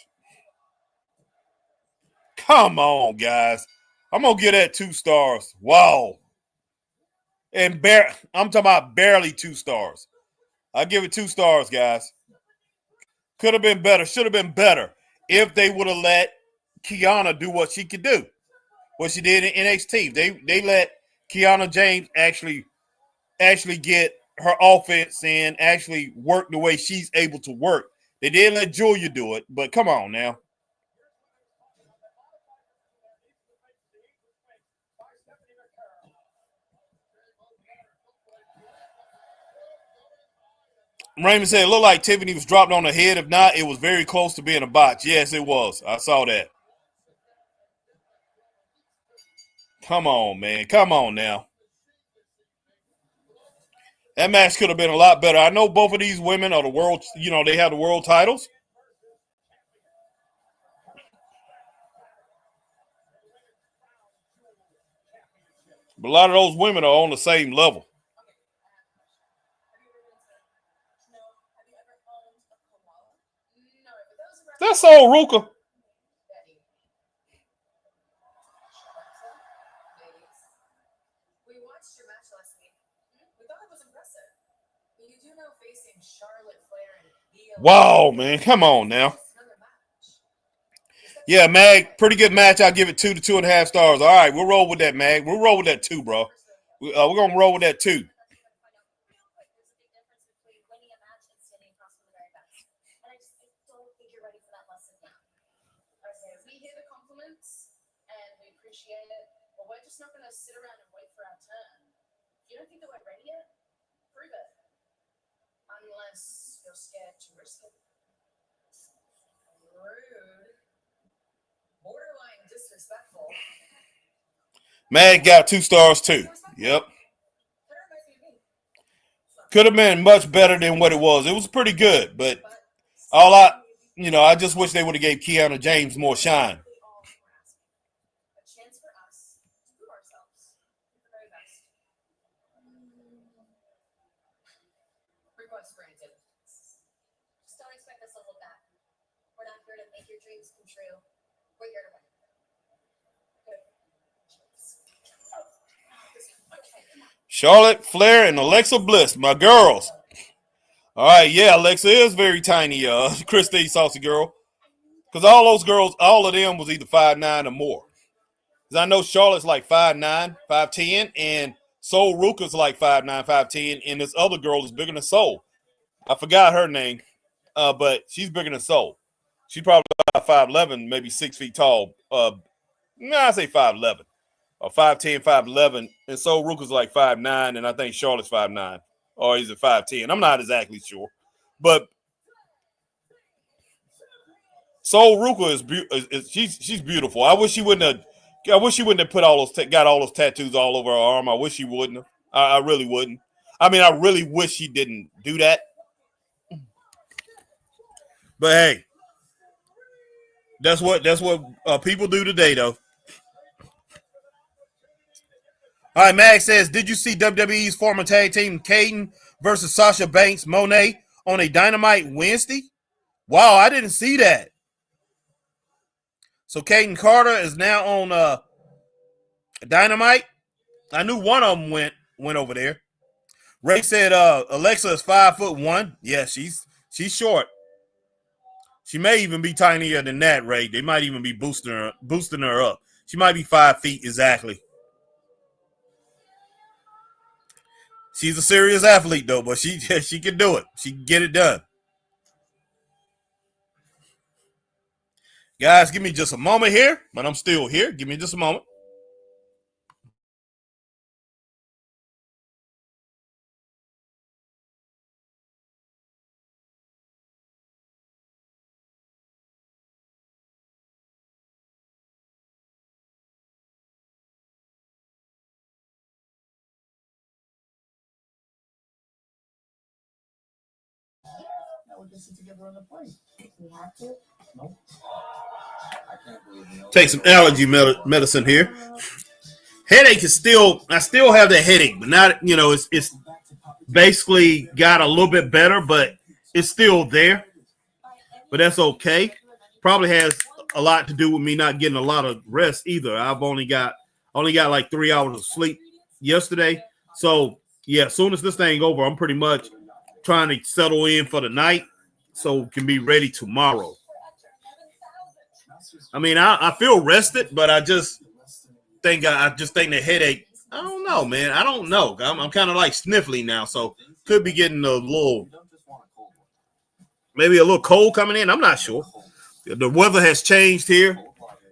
Come on, guys. I'm going to give that 2 stars. Wow. And I'm talking about barely 2 stars. I give it 2 stars, guys. Could have been better. Should have been better if they would have let Kiana do what she could do. What she did in NXT. They let Kiana James actually get her offense in, actually work the way she's able to work. They did let Julia do it, but come on now. Raymond said it looked like Tiffany was dropped on her head. If not, it was very close to being a botch. Yes, it was. I saw that. Come on, man. Come on now. That match could have been a lot better. I know both of these women are the world, they have the world titles. But a lot of those women are on the same level. That's all, Ruka. Wow, man. Come on now. Yeah, Mag, pretty good match. I'll give it 2 to 2.5 stars. All right, we'll roll with that, Mag. We'll roll with that 2, bro. We're going to roll with that 2. You don't think that we're ready yet? Prove it. Unless you're scared to risk it. Rude. Borderline disrespectful. Mag got 2 stars too. Yep. Could have been much better than what it was. It was pretty good, but I just wish they would have gave Kiana James more shine. A chance for us to prove ourselves. The very best. Request granted. Just don't expect us to hold back. We're not here to make your dreams come true. We're here to win. Charlotte Flair and Alexa Bliss, my girls. All right, yeah, Alexa is very tiny, Christine Saucy Girl. Because all those girls, all of them was either 5'9" or more. Because I know Charlotte's like 5'9", 5'10", and Soul Ruka's like 5'9", 5'10", and this other girl is bigger than Soul. I forgot her name, but she's bigger than Soul. She's probably about 5'11", maybe 6 feet tall. I say 5'11". Or 5'10", 5'11", and Soul Ruka's like 5'9", and I think Charlotte's 5'9", or is it 5'10"? I'm not exactly sure, but Soul Ruka is she's beautiful. I wish she wouldn't have put all those got all those tattoos all over her arm. I wish she wouldn't have. I really wouldn't. I mean, I really wish she didn't do that. But hey, that's what people do today, though. All right, Mag says, did you see WWE's former tag team Caden versus Sasha Banks Monet on a Dynamite Wednesday? Wow, I didn't see that. So Caden Carter is now on Dynamite. I knew one of them went over there. Ray said Alexa is 5'1". Yeah, she's short. She may even be tinier than that, Ray. They might even be boosting her up. She might be 5 feet exactly. She's a serious athlete, though, but she can do it. She can get it done. Guys, give me just a moment here, but I'm still here. Give me just a moment. Take some allergy medicine here. Headache is I still have that headache, but not, it's basically got a little bit better, but it's still there. But that's okay. Probably has a lot to do with me not getting a lot of rest either. I've only got like 3 hours of sleep yesterday. So yeah, as soon as this thing over, I'm pretty much trying to settle in for the night so it can be ready tomorrow. I mean, I feel rested, but I just think the headache. I don't know, man. I don't know. I'm kind of like sniffly now, so could be getting maybe a little cold coming in. I'm not sure. The weather has changed here.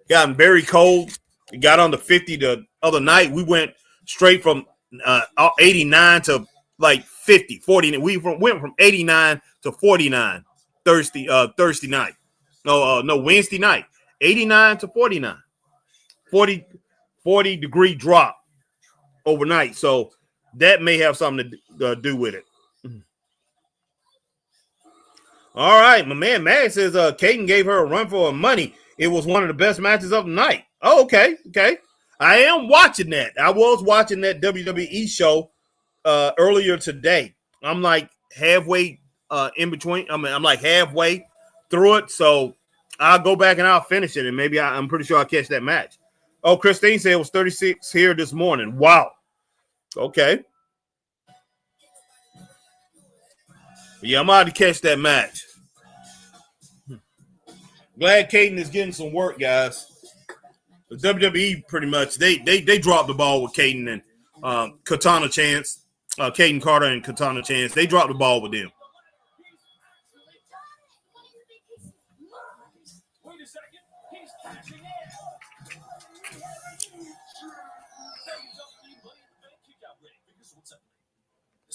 Gotten very cold. It got under 50 the other night. We went straight from 89 to like 50, 40. We went from 89 to 49 Thursday night. No, Wednesday night. 89 to 49. 40 degree drop overnight. So that may have something to do with it. All right, my man Mag says Caden gave her a run for her money. It was one of the best matches of the night. Oh, okay. I am watching that. I was watching that WWE show earlier today. I'm like halfway in between. I'm like halfway through it, so I'll go back and I'll finish it, and maybe I'm pretty sure I'll catch that match. Oh, Christine said it was 36 here this morning. Wow. Okay. Yeah, I'm out to catch that match. Glad Caden is getting some work, guys. The WWE pretty much they dropped the ball with Caden and Katana Chance, Caden Carter and Katana Chance. They dropped the ball with them. Wait a second. He's crashing in.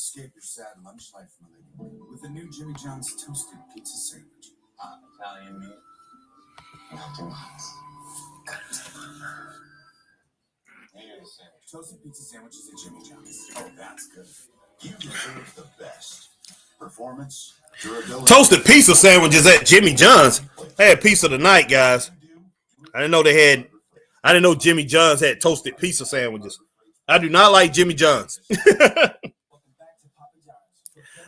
Escape your sad lunch life, my lady, with the new Jimmy John's toasted pizza sandwich. Hot Italian meat. Nothing else. Toasted pizza sandwiches at Jimmy John's. Oh, that's good. You deserve the best. Performance, durability. Toasted pizza sandwiches at Jimmy John's. I had pizza tonight, guys. I didn't know Jimmy John's had toasted pizza sandwiches. I do not like Jimmy John's.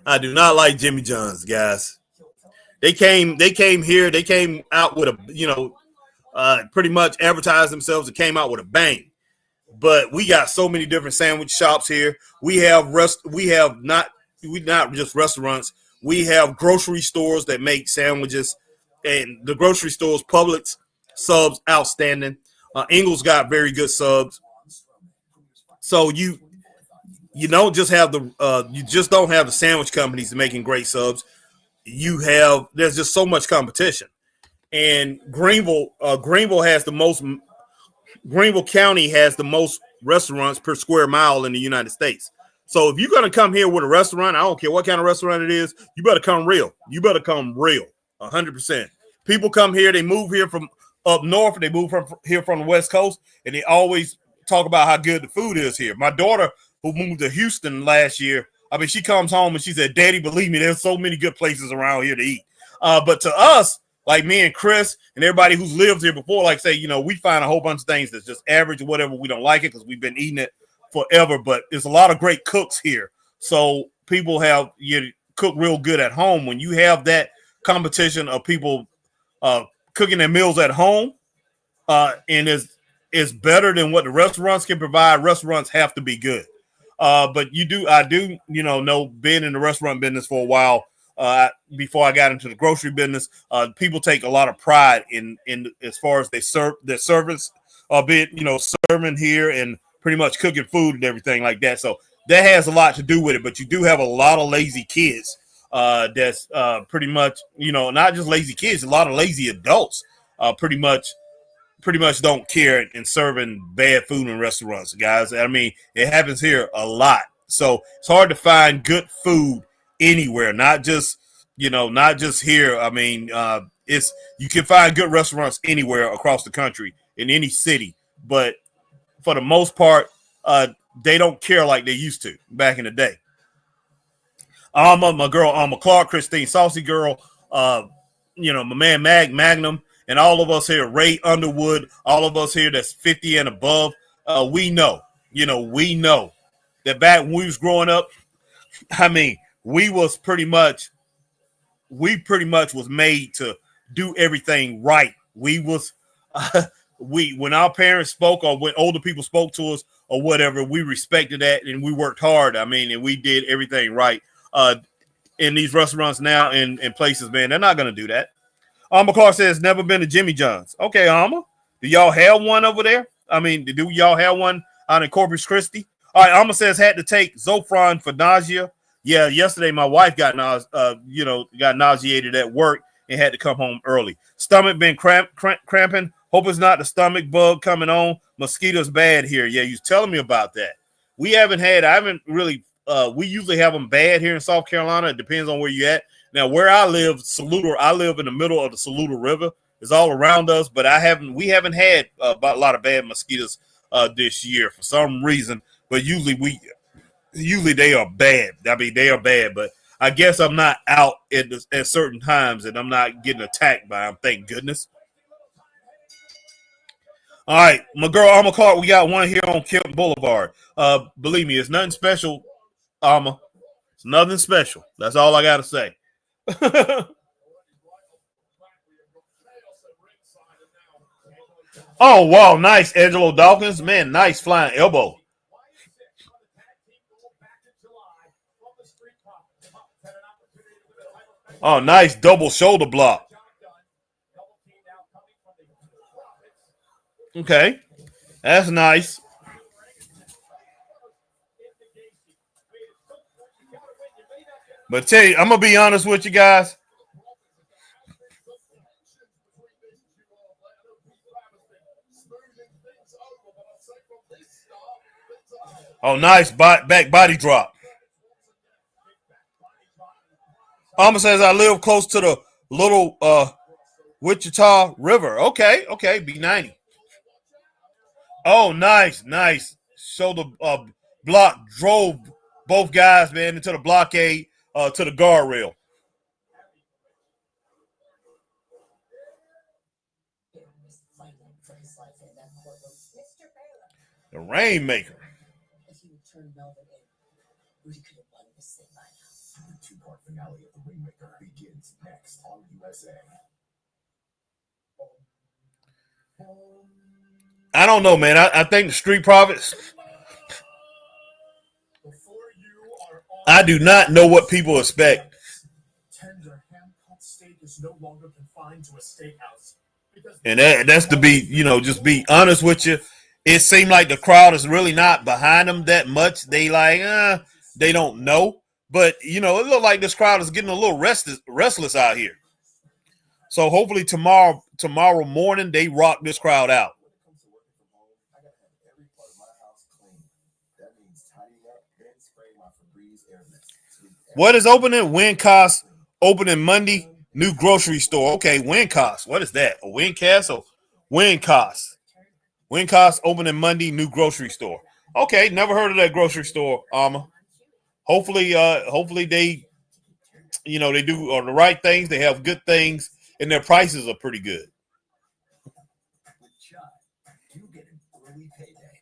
I do not like Jimmy John's, guys. They came here. They came out with a, pretty much advertised themselves and came out with a bang. But we got so many different sandwich shops here. We not just restaurants. We have grocery stores that make sandwiches, and the grocery stores, Publix subs, outstanding. Ingles got very good subs. So you don't just have you just don't have the sandwich companies making great subs. There's just so much competition, and Greenville County has the most restaurants per square mile in the United States. So if you're going to come here with a restaurant, I don't care what kind of restaurant it is, you better come real. 100%. People come here, they move here from up north, they move here from the West Coast, and they always talk about how good the food is here. My daughter, who moved to Houston last year, she comes home and she said, "Daddy, believe me, there's so many good places around here to eat." But to us, like me and Chris and everybody who's lived here before, like say, we find a whole bunch of things that's just average or whatever. We don't like it because we've been eating it forever. But there's a lot of great cooks here. So people cook real good at home. When you have that competition of people cooking their meals at home, and is better than what the restaurants can provide. Restaurants have to be good. But I do, know being in the restaurant business for a while, before I got into the grocery business, people take a lot of pride in as far as their service, serving here and pretty much cooking food and everything like that. So that has a lot to do with it. But you do have a lot of lazy kids. That's pretty much, not just lazy kids, a lot of lazy adults, pretty much don't care in serving bad food in restaurants, guys. It happens here a lot. So it's hard to find good food anywhere, not just here. You can find good restaurants anywhere across the country in any city, but for the most part, they don't care like they used to back in the day. My girl, Clark, Christine, Saucy Girl, my man Magnum, and all of us here, Ray Underwood, all of us here that's 50 and above, we know that back when we was growing up, we pretty much was made to do everything right. When our parents spoke or when older people spoke to us or whatever, we respected that and we worked hard. And we did everything right. In these restaurants now and places, man, they're not going to do that. McCall says, never been to Jimmy John's. Okay, Alma. Do y'all have one over there? Do y'all have one out in Corpus Christi? All right, Alma says, had to take Zofran for nausea. Yeah, yesterday my wife got nauseated at work and had to come home early. Stomach been cramping. Hope it's not the stomach bug coming on. Mosquitoes bad here. Yeah, you was telling me about that. We usually have them bad here in South Carolina. It depends on where you at. Now, where I live, Saluda, I live in the middle of the Saluda River. It's all around us, but we haven't had a lot of bad mosquitoes this year for some reason. But usually they are bad. They are bad, but I guess I'm not out at certain times and I'm not getting attacked by them. Thank goodness. All right, my girl Alma Clark, we got one here on Kemp Boulevard. Believe me, it's nothing special, Alma. It's nothing special. That's all I got to say. Oh, wow. Nice. Angelo Dawkins. Man, nice flying elbow. Oh, nice double shoulder block. Okay. That's nice. But tell you, I'm going to be honest with you guys. Oh, nice back body drop. Alma says I live close to the little Wichita River. Okay, B90. Oh, nice. So the block drove both guys, man, into the blockade to the guardrail. The Rainmaker. If you would turn Melvin in, we could have won this thing by now. The two-part finale of The Rainmaker begins next on USA. I don't know, man. I think the Street Profits. I do not know what people expect. Tender hand-cut steak is no longer confined to a steakhouse. And that's to be, just be honest with you. It seemed like the crowd is really not behind them that much. They they don't know. But, it looked like this crowd is getting a little restless out here. So hopefully tomorrow morning they rock this crowd out. What is opening? Wincast opening Monday. New grocery store. Okay, Wincast. What is that? A Wincast or Wincast? Wincast opening Monday. New grocery store. Okay, never heard of that grocery store, Alma. Hopefully they, they do the right things. They have good things, and their prices are pretty good. With Chime, you get an early payday.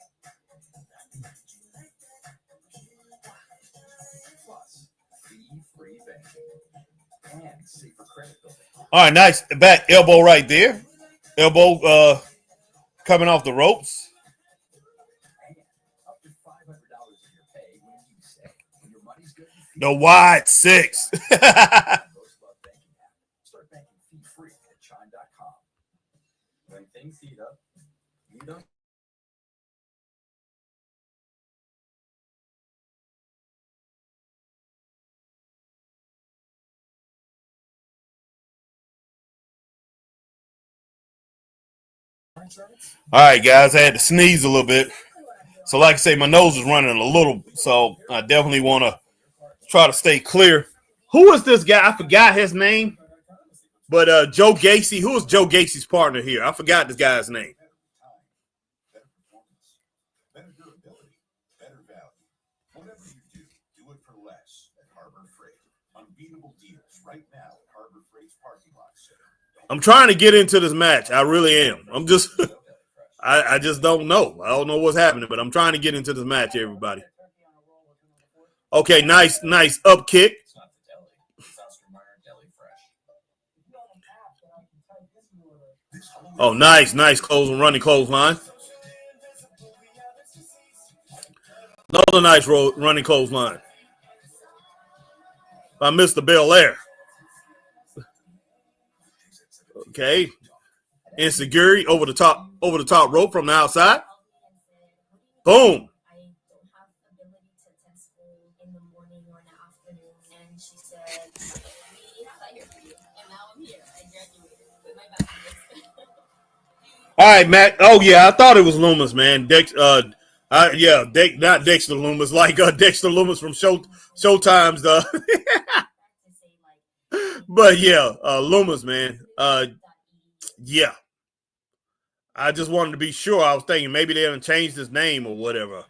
Plus, fee-free banking and safer credit building. All right, nice back elbow right there. Elbow coming off the ropes. Up to $500 of your pay when you say when your money's good. The wide six. Most love banking app. Start banking fee-free at chime.com. When things heat up, you don't. All right, guys, I had to sneeze a little bit. So, like I say, my nose is running a little, so I definitely want to try to stay clear. Who is this guy? I forgot his name. But Joe Gacy, who is Joe Gacy's partner here? I forgot this guy's name. Better performance, better durability, better value. Whatever you do, do it for less at Harbor Freight. Unbeatable deals right now at Harbor Freight's parking lot center. I'm trying to get into this match. I really am. I'm just, I just don't know. I don't know what's happening, but I'm trying to get into this match, everybody. Okay, nice up kick. It's not the deli. It's Oscar Mayer Deli Fresh. Oh, nice running clothesline. Another nice running clothesline. I missed the bell there. Okay. Insecurity over the top rope from the outside. Boom. All right, Matt. Oh yeah, I thought it was Loomis, man. Not Dexter Loomis, like Dexter Loomis from Showtime's. But yeah, Loomis, man. Yeah. I just wanted to be sure. I was thinking maybe they haven't changed his name or whatever.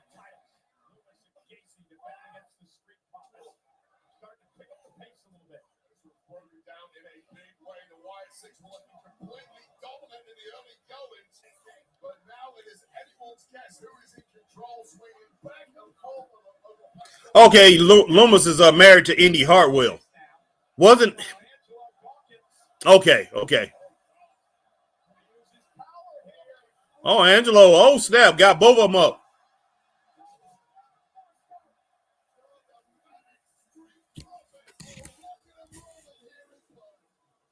Okay, Loomis is married to Indy Hartwell. Wasn't okay. Oh, Angelo! Oh, snap! Got both of them up.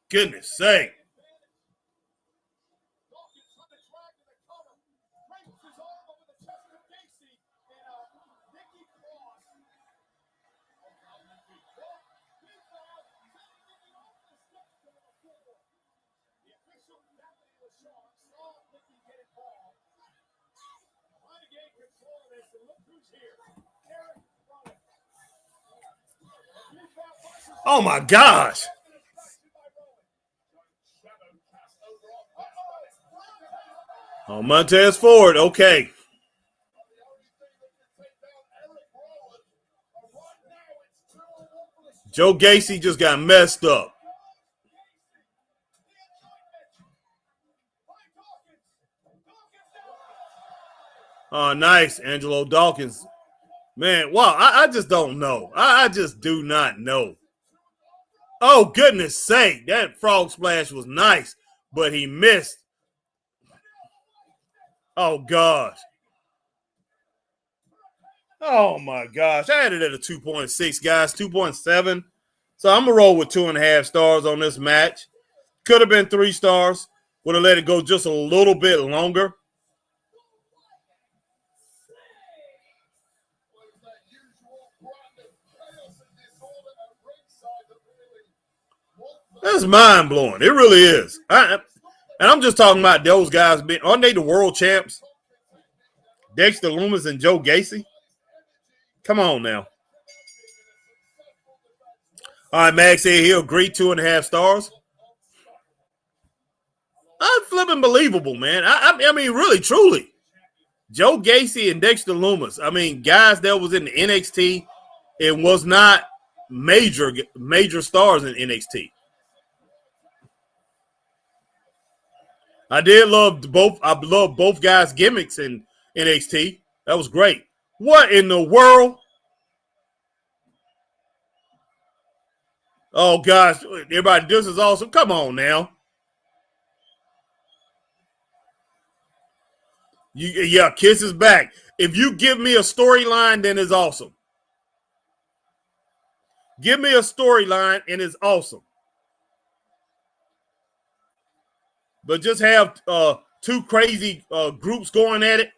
Goodness sake! Oh my gosh. Oh, Montez Ford. Okay. Joe Gacy just got messed up. Oh, nice. Angelo Dawkins. Man, wow, I just don't know. I just do not know. Oh, goodness sake. That frog splash was nice, but he missed. Oh, gosh. Oh, my gosh. I had it at a 2.6, guys, 2.7. So I'm going to roll with 2.5 stars on this match. Could have been 3 stars. Would have let it go just a little bit longer. That's mind-blowing. It really is. And I'm just talking about those guys being, aren't they the world champs? Dexter Lumis and Joe Gacy? Come on now. All right, Max said he'll agree 2.5 stars. I'm flipping believable, man. I mean, really, truly. Joe Gacy and Dexter Lumis. I mean, guys that was in the NXT, it was not major stars in NXT. I did love both. I love both guys' gimmicks in NXT. That was great. What in the world? Oh gosh, everybody, this is awesome. Come on now. Yeah, Kiss is back. If you give me a storyline, then it's awesome. Give me a storyline and it's awesome. But just have 2 crazy groups going at it,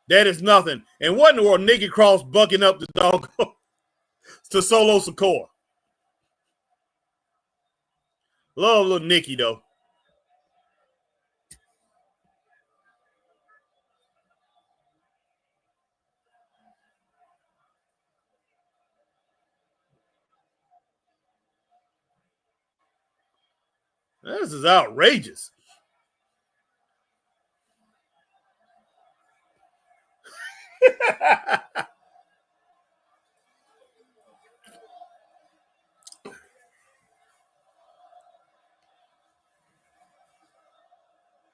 that is nothing. And what in the world, Nikki Cross bucking up the dog to Solo Sikoa. Love little Nikki, though. This is outrageous.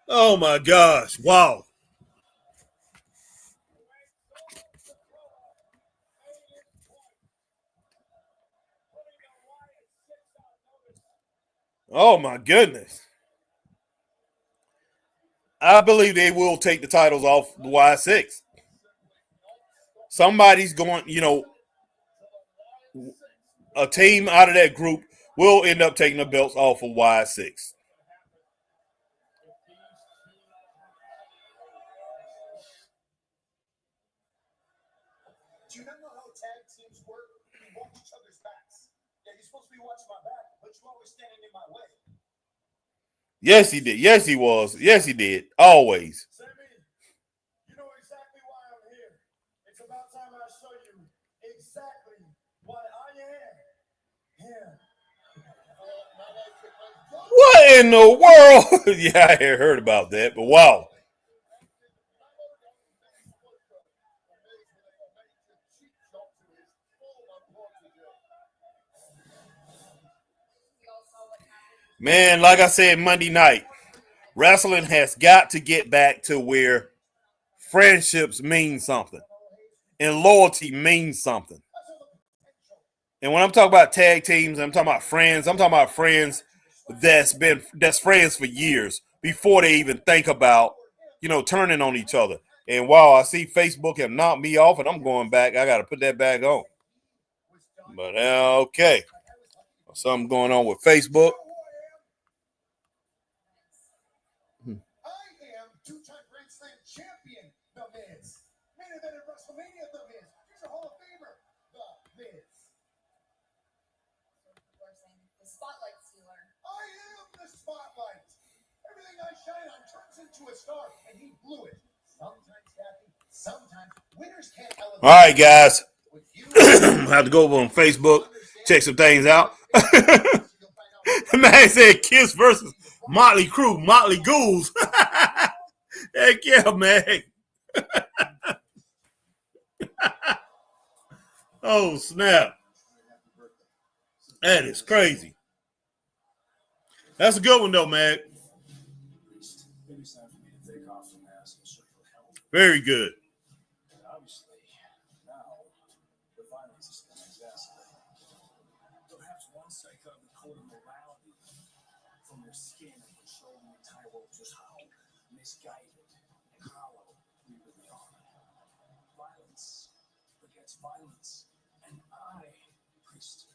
Oh my gosh. Wow. Oh my goodness. I believe they will take the titles off the Y6. Somebody's going, a team out of that group will end up taking the belts off of Y6. Do you not know how tag teams work? We watch each other's backs. Yeah, you're supposed to be watching my back, but you're always standing in my way. Yes, he did. Yes, he was. Yes, he did. Always. Sammy, you know exactly why I'm here. It's about time I show you exactly why I am here. What in the world? Yeah, I heard about that, but wow. Man, like I said Monday night, wrestling has got to get back to where friendships mean something and loyalty means something. And when I'm talking about tag teams, I'm talking about friends. I'm talking about friends that's friends for years before they even think about, turning on each other. And wow, I see Facebook have knocked me off, and I'm going back. I got to put that back on. But okay, something going on with Facebook. Two-time Grand Slam champion, The Miz. Main event at WrestleMania, The Miz. He's a Hall of Famer, The Miz. The spotlight stealer. I am the spotlight. Everything I shine on turns into a star, and he blew it. Sometimes happy, sometimes winners can't elevate. All right, guys. I have to go over on Facebook check some things out. Man said Kiss versus Motley Crue, Motley Ghouls. Heck yeah, man. Oh, snap. That is crazy. That's a good one, though, man. Very good. Obviously, now the violence is going to exacerbate. Perhaps one psychotic code of morality from your skin and control the entire world just how misguided and hollow we really are. Violence begets violence, and priest,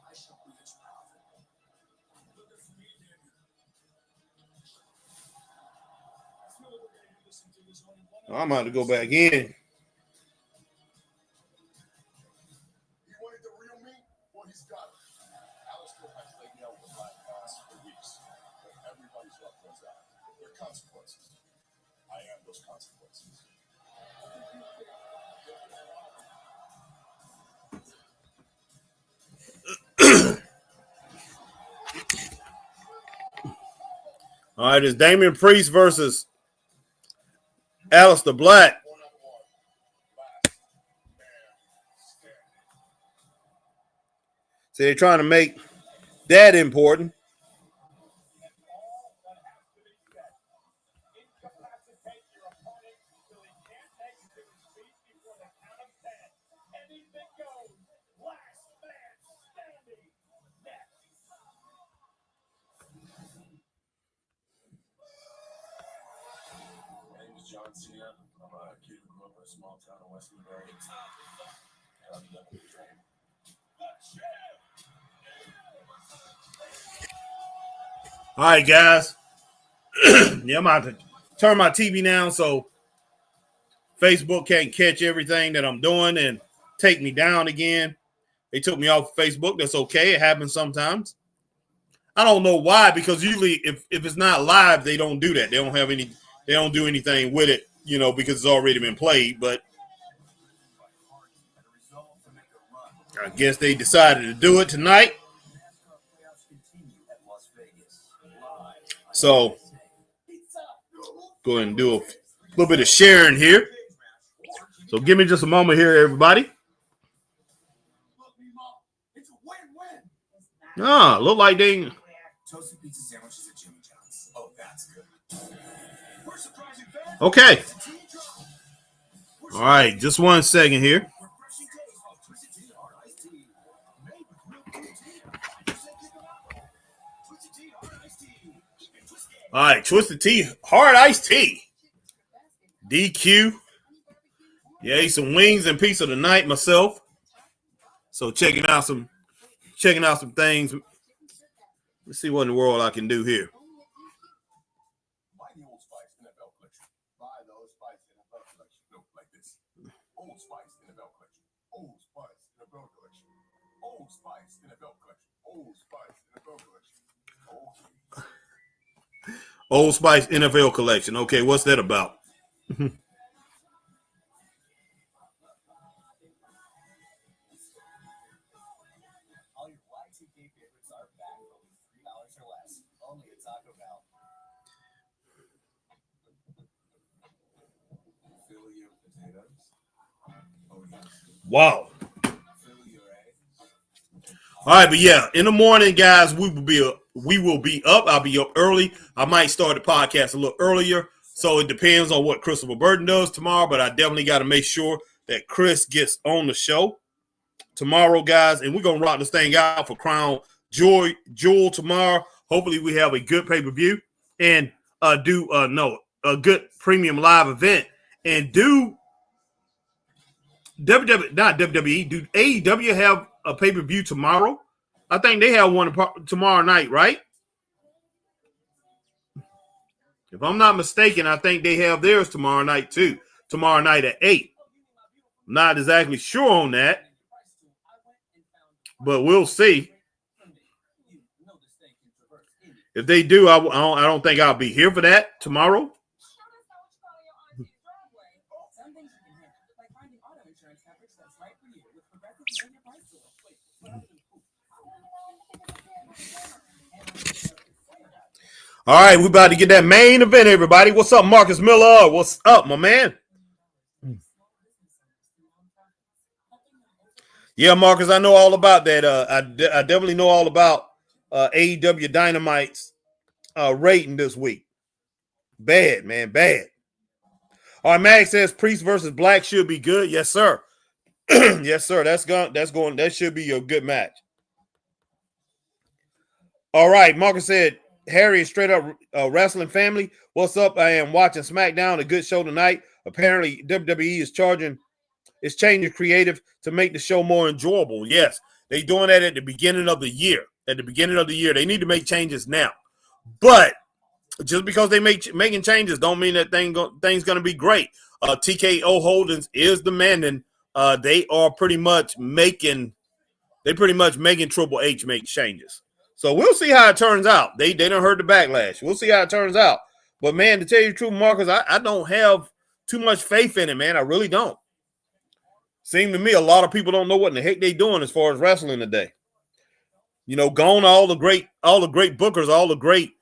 I shall be his prophet. Look at me, David. I feel like we're going to listen to this only one. I'm about to go back in. You wanted the real me? Well, he's got it. Alistair has laid me out with my ass for weeks. But everybody's luck runs out. There are consequences. I am those consequences. All right, it's Damian Priest versus Alistair Black. So they're trying to make that important. Incapacitate your opponent till he can't take you to his feet before the count of 10. Anything goes. Last man standing. Next. My name is John Cena. I'm a kid who grew up in a small town in West Missouri. And I'm the WWE train. All right, guys. Yeah, I'm about to turn my TV down so Facebook can't catch everything that I'm doing and take me down again. They took me off Facebook. That's okay. It happens sometimes. I don't know why, because usually if it's not live, they don't do that. They don't do anything with it, because it's already been played. But I guess they decided to do it tonight. So go ahead and do a little bit of sharing here. So give me just a moment here, everybody. Look like they. Toasted pizza sandwiches at Jimmy John's. Oh, that's good. Okay. All right, just 1 second here. All right, Twisted Tea, hard iced tea. DQ. Yeah, ate some wings and pizza tonight myself. So checking out some things. Let's see what in the world I can do here. Buy the Old Spice NFL collection. Buy the Old Spice NFL collection. No, like this. Old Spice NFL collection. Old Spice NFL collection. Old Spice NFL collection. Old Spice NFL collection. Okay. Old Spice NFL collection. Okay, what's that about? All your Y2K favorites are back for only $3 or less. Only at Taco Bell. Philly of potatoes. Oh yeah. Wow. Philly of eggs. All right, but yeah, in the morning, guys, we will be up. I'll be up early. I might start the podcast a little earlier. So it depends on what Christopher Burton does tomorrow, but I definitely got to make sure that Chris gets on the show tomorrow, guys, and we're going to rock this thing out for Crown Jewel tomorrow. Hopefully we have a good pay-per-view and do a good premium live event, and do WWE, do AEW have a pay-per-view tomorrow? I think they have one tomorrow night, right? If I'm not mistaken, I think they have theirs tomorrow night too. Tomorrow night at 8. Not exactly sure on that, but we'll see. If they do, I don't think I'll be here for that tomorrow. All right, we about to get that main event, everybody. What's up, Marcus Miller? What's up, my man? Yeah, Marcus, I know all about that. I definitely know all about AEW Dynamite's rating this week. Bad, man, bad. All right, Mag says Priest versus Black should be good. Yes, sir. Yes, sir. That should be a good match. All right, Marcus said Harry is straight up wrestling family. What's up? I am watching SmackDown, a good show tonight. Apparently, WWE is changing creative to make the show more enjoyable. Yes, they doing that at the beginning of the year. At the beginning of the year, they need to make changes now. But just because they making changes don't mean that thing's going to be great. TKO Holdings is demanding. They pretty much making Triple H make changes. So we'll see how it turns out. They done heard the backlash. We'll see how it turns out. But man, to tell you the truth, Marcus, I don't have too much faith in it, man. I really don't. Seems to me a lot of people don't know what in the heck they doing as far as wrestling today. You know, gone all the great bookers, all the great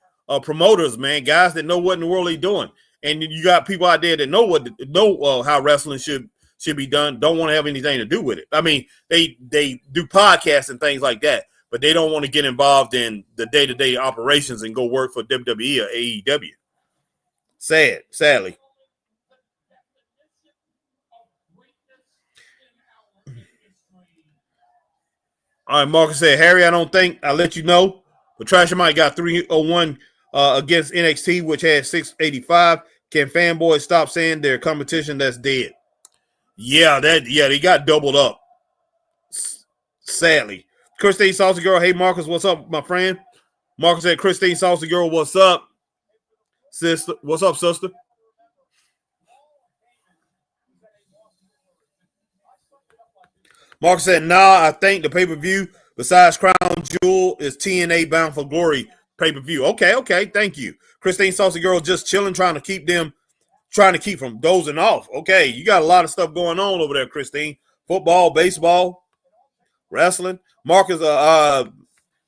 promoters, man, guys that know what in the world they doing. And you got people out there that know how wrestling should be done, don't want to have anything to do with it. I mean, they do podcasts and things like that, but they don't want to get involved in the day-to-day operations and go work for WWE or AEW. Sadly. All right, Marcus said, Harry, I don't think I'll let you know, but Trash Mike got 301 against NXT, which had 685. Can fanboys stop saying their competition that's dead? Yeah, they got doubled up. Sadly. Christine Saucy Girl, hey Marcus, what's up, my friend? Marcus said, Christine Saucy Girl, what's up? Sister, what's up, sister? Marcus said, nah, I think the pay-per-view, besides Crown Jewel, is TNA Bound for Glory pay-per-view. Okay, thank you. Christine Saucy Girl just chilling, trying to keep from dozing off. Okay, you got a lot of stuff going on over there, Christine. Football, baseball, wrestling. Marcus,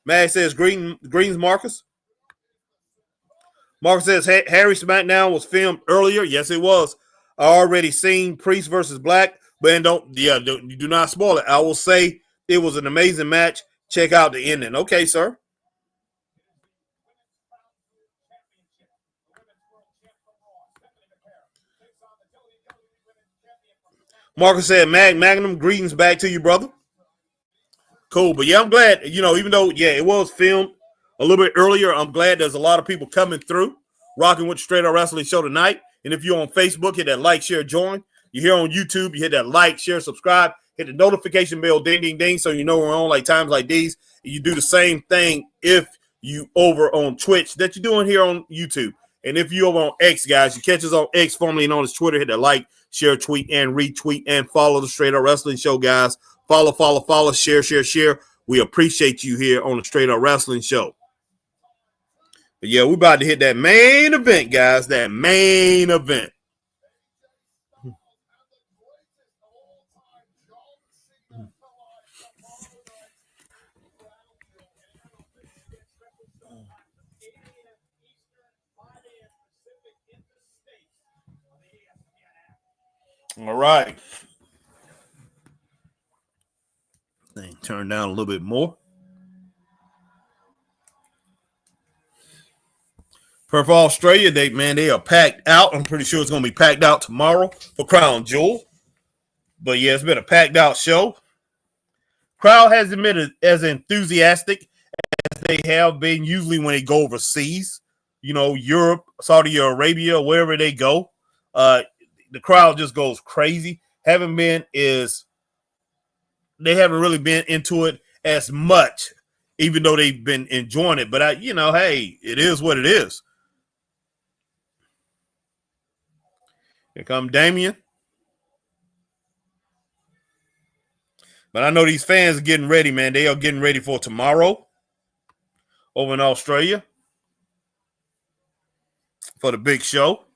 Mag says, Greens, Marcus. Marcus says, Harry SmackDown was filmed earlier. Yes, it was. I already seen Priest versus Black, but do not spoil it. I will say it was an amazing match. Check out the ending. Okay, sir. Marcus said, Magnum, greetings back to you, brother. Cool, but yeah, I'm glad, even though, it was filmed a little bit earlier, I'm glad there's a lot of people coming through, rocking with the Straight Up Wrestling Show tonight. And if you're on Facebook, hit that like, share, join. You're here on YouTube, you hit that like, share, subscribe, hit the notification bell, ding, ding, ding, so you know we're on like times like these. You do the same thing if you over on Twitch that you're doing here on YouTube. And if you over on X, guys, you catch us on X, formerly known as Twitter, hit that like, share, tweet, and retweet, and follow the Straight Up Wrestling Show, guys. Follow, share. We appreciate you here on the Straight Up Wrestling Show. But yeah, we're about to hit that main event, guys. That main event. All right. Thing turn down a little bit more. For Australia, they are packed out. I'm pretty sure it's going to be packed out tomorrow for Crown Jewel. But yeah, it's been a packed out show. Crowd hasn't been as enthusiastic as they have been usually when they go overseas. Europe, Saudi Arabia, wherever they go. The crowd just goes crazy. They haven't really been into it as much, even though they've been enjoying it. But hey, it is what it is. Here come Damien. But I know these fans are getting ready, man. They are getting ready for tomorrow over in Australia for the big show.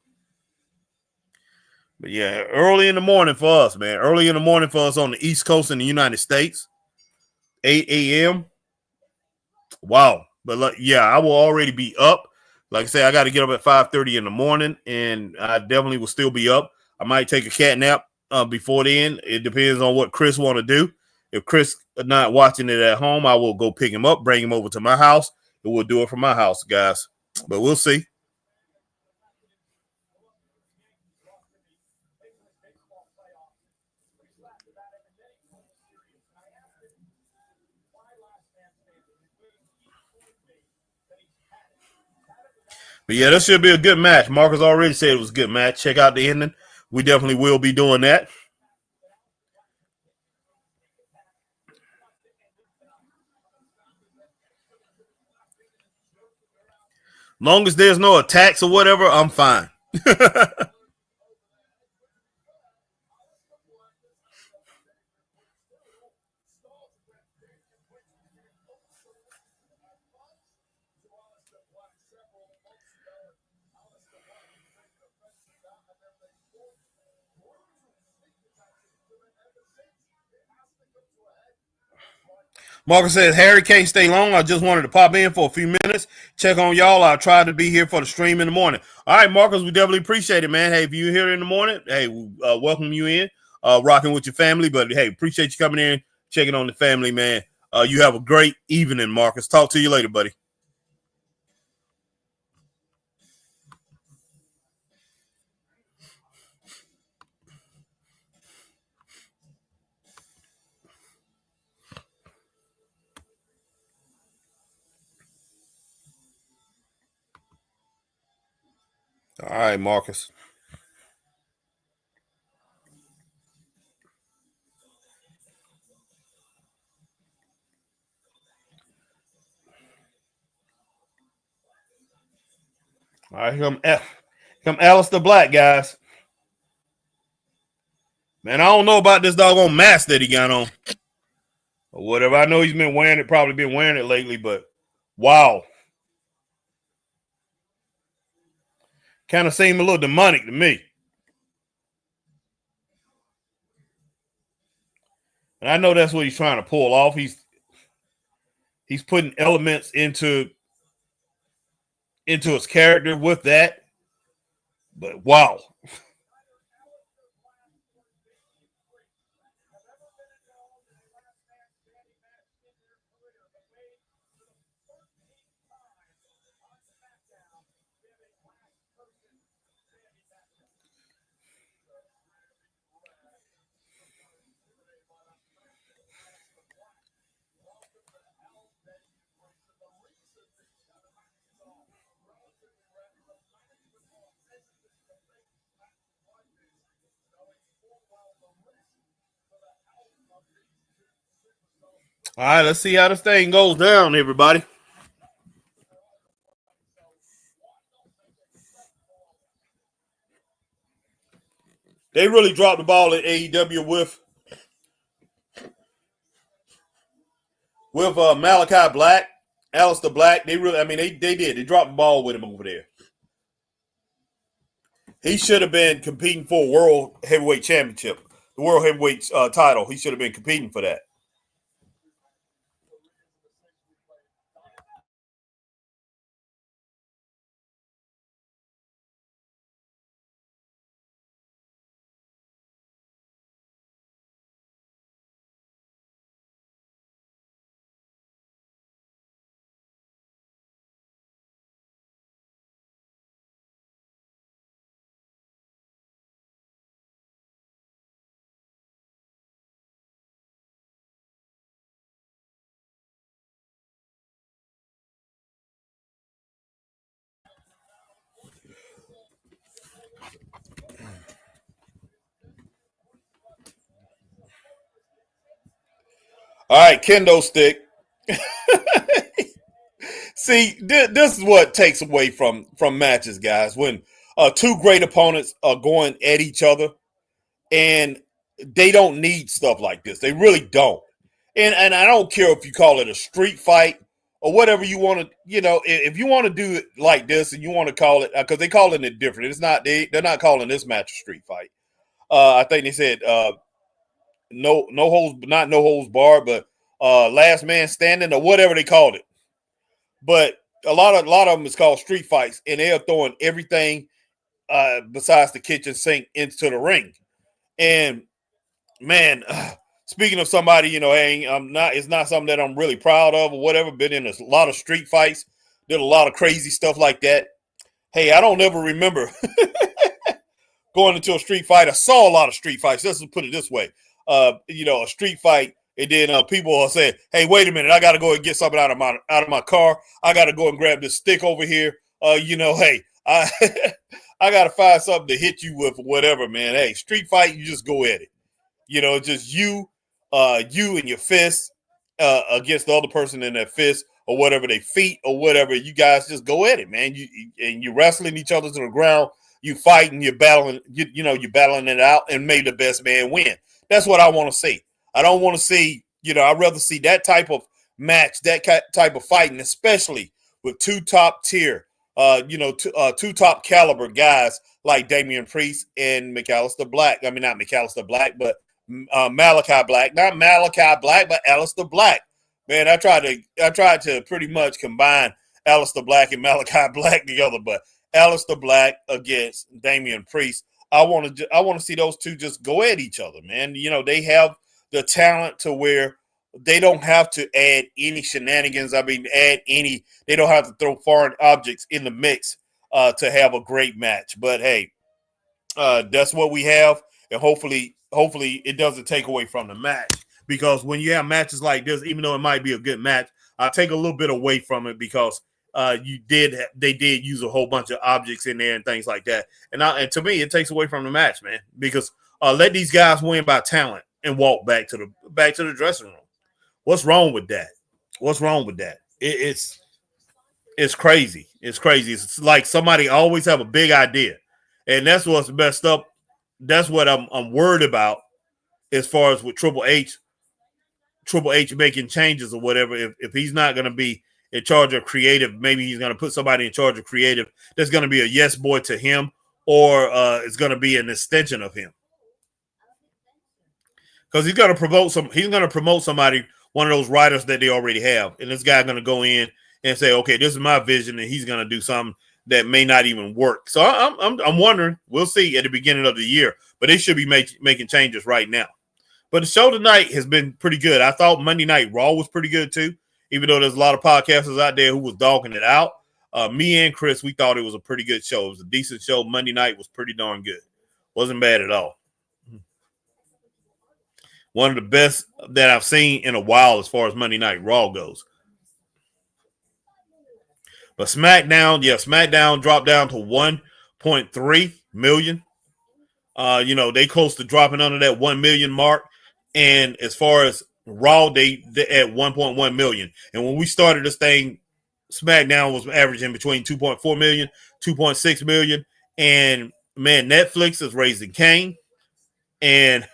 But yeah, early in the morning for us, man. Early in the morning for us on the East Coast in the United States. 8 a.m. Wow. But I will already be up. Like I said, I got to get up at 5:30 in the morning, and I definitely will still be up. I might take a cat nap before then. It depends on what Chris want to do. If Chris is not watching it at home, I will go pick him up, bring him over to my house, and we'll do it from my house, guys. But we'll see. But yeah, this should be a good match. Marcus already said it was a good match. Check out the ending. We definitely will be doing that. Long as there's no attacks or whatever, I'm fine. Marcus says, Harry can't stay long. I just wanted to pop in for a few minutes, check on y'all. I'll try to be here for the stream in the morning. All right, Marcus, we definitely appreciate it, man. Hey, if you're here in the morning, hey, we welcome you in, rocking with your family. But, hey, appreciate you coming in, checking on the family, man. You have a great evening, Marcus. Talk to you later, buddy. All right, Marcus. All right, come Alistair Black, guys. Man, I don't know about this doggone mask that he got on. Or whatever. I know he's been wearing it, probably been wearing it lately, but wow. Kind of seemed a little demonic to me. And I know that's what he's trying to pull off. He's putting elements into his character with that. But wow. All right, let's see how this thing goes down, everybody. They really dropped the ball at AEW with Malachi Black, Alistair Black. They really, I mean, they did. They dropped the ball with him over there. He should have been competing for a World Heavyweight Championship, the World Heavyweight title. He should have been competing for that. All right, kendo stick. See, this is what takes away from matches, guys. When two great opponents are going at each other, and they don't need stuff like this. They really don't. And I don't care if you call it a street fight or whatever you want to. You know, if you want to do it like this and you want to call it, because they calling it different. It's not. They're not calling this match a street fight. I think they said no holds, not no holds barred, but last man standing or whatever they called it. But a lot of them is called street fights, and they're throwing everything besides the kitchen sink into the ring. And man, speaking of somebody, hey, it's not something that I'm really proud of or whatever. Been in a lot of street fights, did a lot of crazy stuff like that. Hey, I don't ever remember going into a street fight. I saw a lot of street fights. Let's put it this way. A street fight, and then people are saying, "Hey, wait a minute, I got to go and get something out of my car. I got to go and grab this stick over here. Hey, I I got to find something to hit you with or whatever, man. Hey, street fight, you just go at it. Just you and your fist against the other person in their fist or whatever, they feet or whatever. You guys just go at it, man. You're wrestling each other to the ground. You fighting, you're battling, you're battling it out, and may the best man win. That's what I want to see. I don't want to see, I'd rather see that type of match, that type of fighting, especially with two top tier, two top caliber guys like Damian Priest and McAllister Black. I mean, not McAllister Black, but Malachi Black. Not Malachi Black, but Aleister Black. Man, I tried to pretty much combine Aleister Black and Malachi Black together, but Aleister Black against Damian Priest. I want to see those two just go at each other, man. They have the talent to where they don't have to add any shenanigans. I mean, they don't have to throw foreign objects in the mix to have a great match. But hey, that's what we have, and hopefully it doesn't take away from the match. Because when you have matches like this, even though it might be a good match, I take a little bit away from it because they did use a whole bunch of objects in there and things like that. And to me, it takes away from the match, man. Because let these guys win by talent and walk back to the dressing room. What's wrong with that? What's wrong with that? It's crazy. It's crazy. It's like somebody always have a big idea, and that's what's messed up. That's what I'm worried about as far as with Triple H making changes or whatever. If he's not going to be in charge of creative, maybe he's going to put somebody in charge of creative that's going to be a yes boy to him, or it's going to be an extension of him. Because he's going to promote somebody, one of those writers that they already have, and this guy going to go in and say, okay, this is my vision, and he's going to do something that may not even work. So I'm wondering. We'll see at the beginning of the year, but they should be making changes right now. But the show tonight has been pretty good. I thought Monday Night Raw was pretty good too, even though there's a lot of podcasters out there who was dogging it out. Me and Chris, we thought it was a pretty good show. It was a decent show. Monday night was pretty darn good. Wasn't bad at all. One of the best that I've seen in a while as far as Monday Night Raw goes. But SmackDown dropped down to 1.3 million. They close to dropping under that 1 million mark. And as far as Raw, they at 1.1 million. And when we started this thing, SmackDown was averaging between 2.4 million, 2.6 million. And man, Netflix is raising Cain. And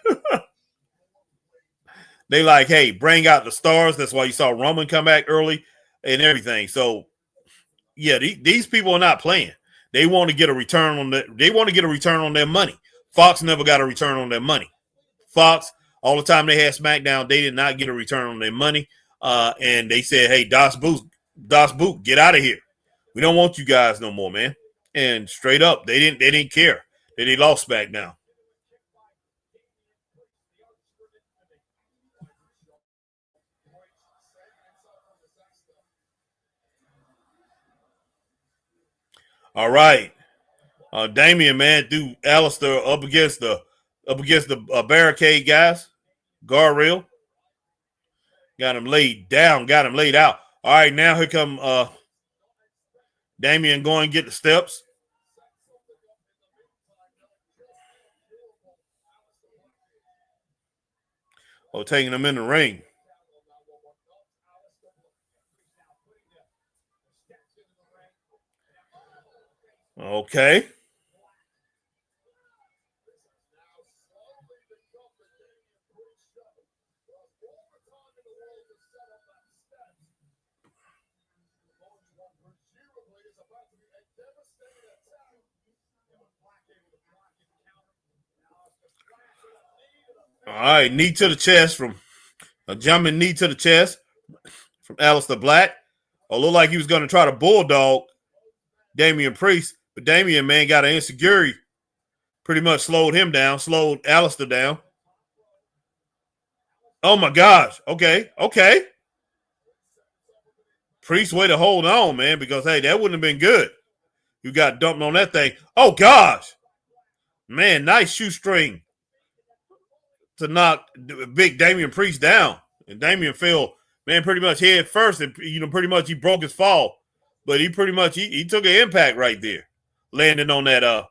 they like, hey, bring out the stars. That's why you saw Roman come back early and everything. So yeah, these people are not playing. They want to get a return on their money. Fox never got a return on their money. Fox, all the time they had SmackDown, they did not get a return on their money. And they said, hey, Das Boot, get out of here. We don't want you guys no more, man. And straight up, they didn't care that they lost SmackDown. All right. Damian, man, threw Aleister up against the barricade guys. Guardrail. Got him laid down, got him laid out. All right, now here come Damian going to get the steps. Oh, taking him in the ring. Okay. All right, knee to the chest from a jumping knee to the chest from Aleister Black. Or looked like he was going to try to bulldog Damian Priest, but Damian, man, got an insecurity. Pretty much slowed him down, slowed Alistair down. Oh, my gosh. Okay. Priest way to hold on, man, because, hey, that wouldn't have been good. You got dumped on that thing. Oh, gosh. Man, nice shoestring to knock big Damian Priest down. And Damian fell, man, pretty much head first. And, pretty much he broke his fall. But he pretty much, he took an impact right there. Landing on that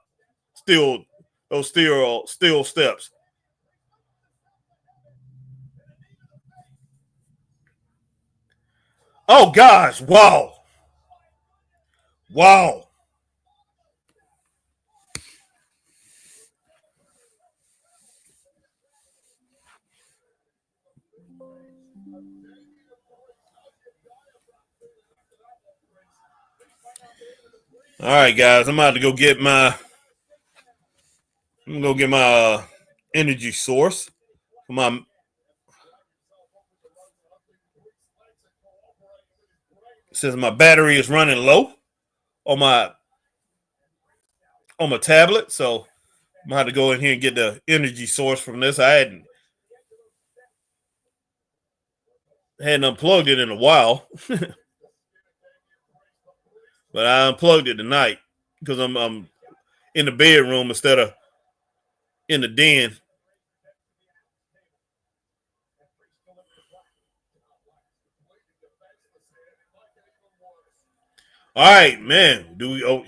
steel steps. Oh, gosh. Wow. All right, guys. I'm about to go get my energy source for my. Since my battery is running low on my tablet, so I'm gonna have to go in here and get the energy source from this. I hadn't unplugged it in a while, but I unplugged it tonight because I'm in the bedroom instead of in the den. All right, man. Do we? Oh,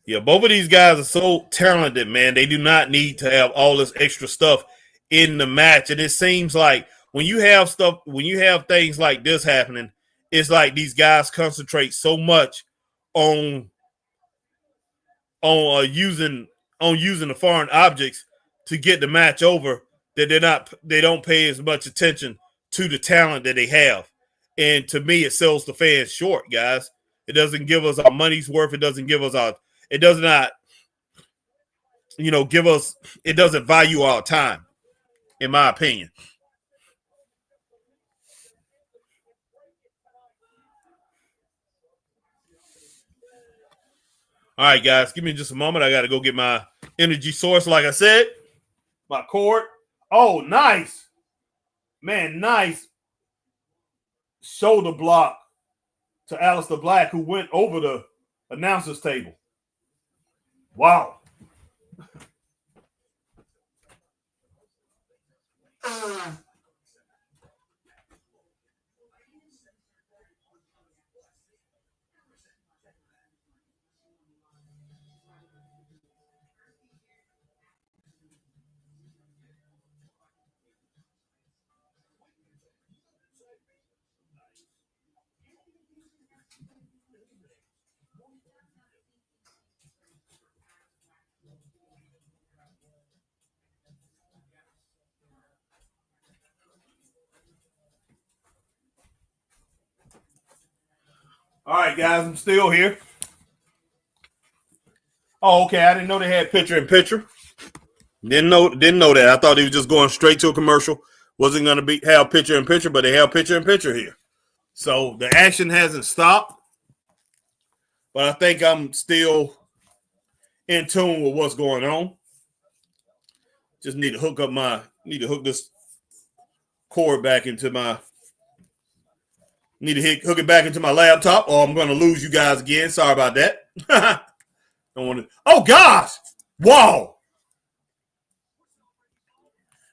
yeah. Both of these guys are so talented, man. They do not need to have all this extra stuff in the match, and it seems like when you have things like this happening, it's like these guys concentrate so much on using the foreign objects to get the match over that they don't pay as much attention to the talent that they have. And to me, it sells the fans short, guys. It doesn't give us our money's worth. It doesn't give us it does not, give us, it doesn't value our time, in my opinion. All right, guys, give me just a moment. I got to go get my energy source. Like I said, my cord. Oh, nice. Man, nice shoulder block to Aleister Black, who went over the announcer's table. Wow. All right, guys, I'm still here. Oh, okay. I didn't know they had picture in picture. Didn't know that. I thought he was just going straight to a commercial. Wasn't going to have picture in picture, but they have picture in picture here. So the action hasn't stopped, but I think I'm still in tune with what's going on. Just need to hook this cord back into my. Need to hook it back into my laptop, or I'm going to lose you guys again. Sorry about that. Don't want to. Oh gosh! Wow,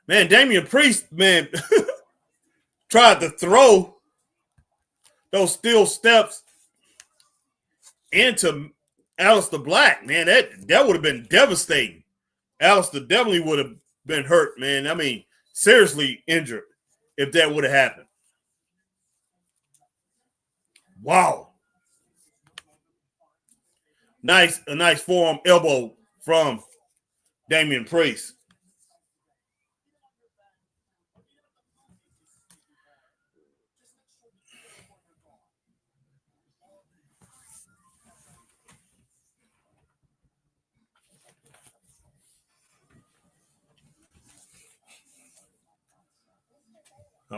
man, Damian Priest, man, tried to throw those steel steps into Aleister Black. Man, that would have been devastating. Aleister definitely would have been hurt, man. I mean, seriously injured if that would have happened. Wow. A nice forearm elbow from Damian Priest.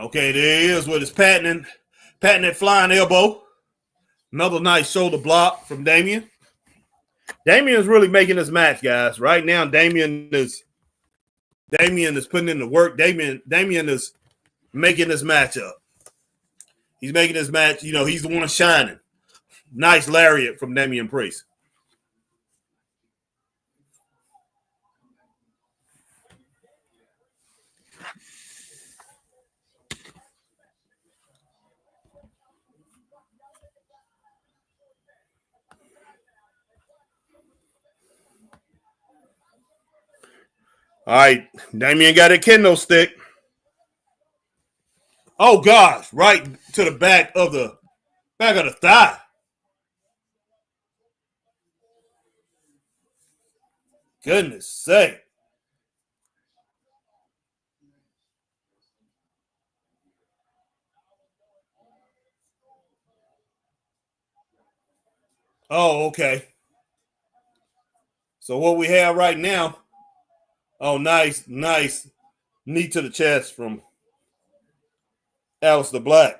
Okay, there he is with his patented flying elbow. Another nice shoulder block from Damian. Damian's really making this match, guys. Right now, Damian is putting in the work. Damian is making this match up. He's making this match, he's the one shining. Nice lariat from Damian Priest. All right, Damian got a kendo stick. Oh gosh, right to the back of the thigh. Goodness sake. Oh, okay. So what we have right now, nice knee to the chest from Aleister Black.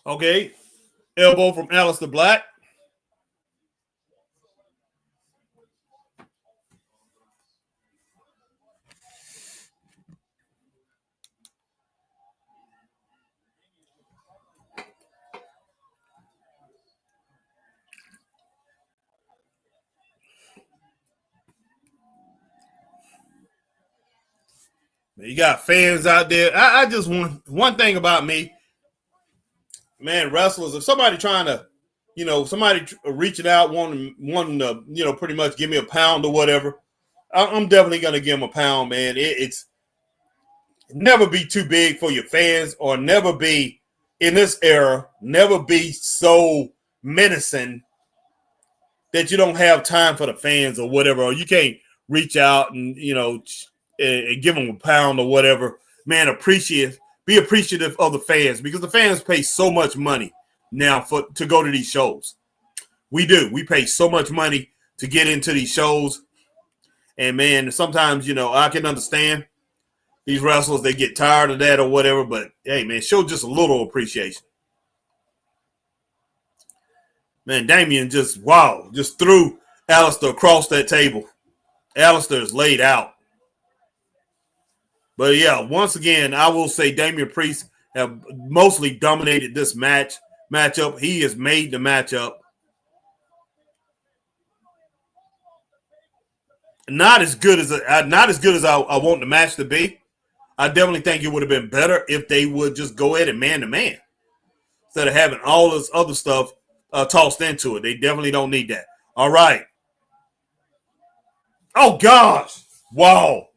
Okay, elbow from Aleister Black. You got fans out there. I just want one thing about me, man. Wrestlers, if somebody trying to, somebody reaching out, wanting to, pretty much give me a pound or whatever, I'm definitely gonna give them a pound, man. It's never be too big for your fans, or never be in this era, never be so menacing that you don't have time for the fans or whatever, or you can't reach out and and give them a pound or whatever. Man, be appreciative of the fans, because the fans pay so much money now to go to these shows. We do. We pay so much money to get into these shows, and man, sometimes I can understand these wrestlers, they get tired of that or whatever, but hey, man, show just a little appreciation. Man, Damian just threw Aleister across that table. Aleister is laid out. But yeah, once again, I will say Damian Priest have mostly dominated this matchup. He has made the matchup. Not as good as I want the match to be. I definitely think it would have been better if they would just go ahead and man to man instead of having all this other stuff tossed into it. They definitely don't need that. All right. Oh gosh! Wow.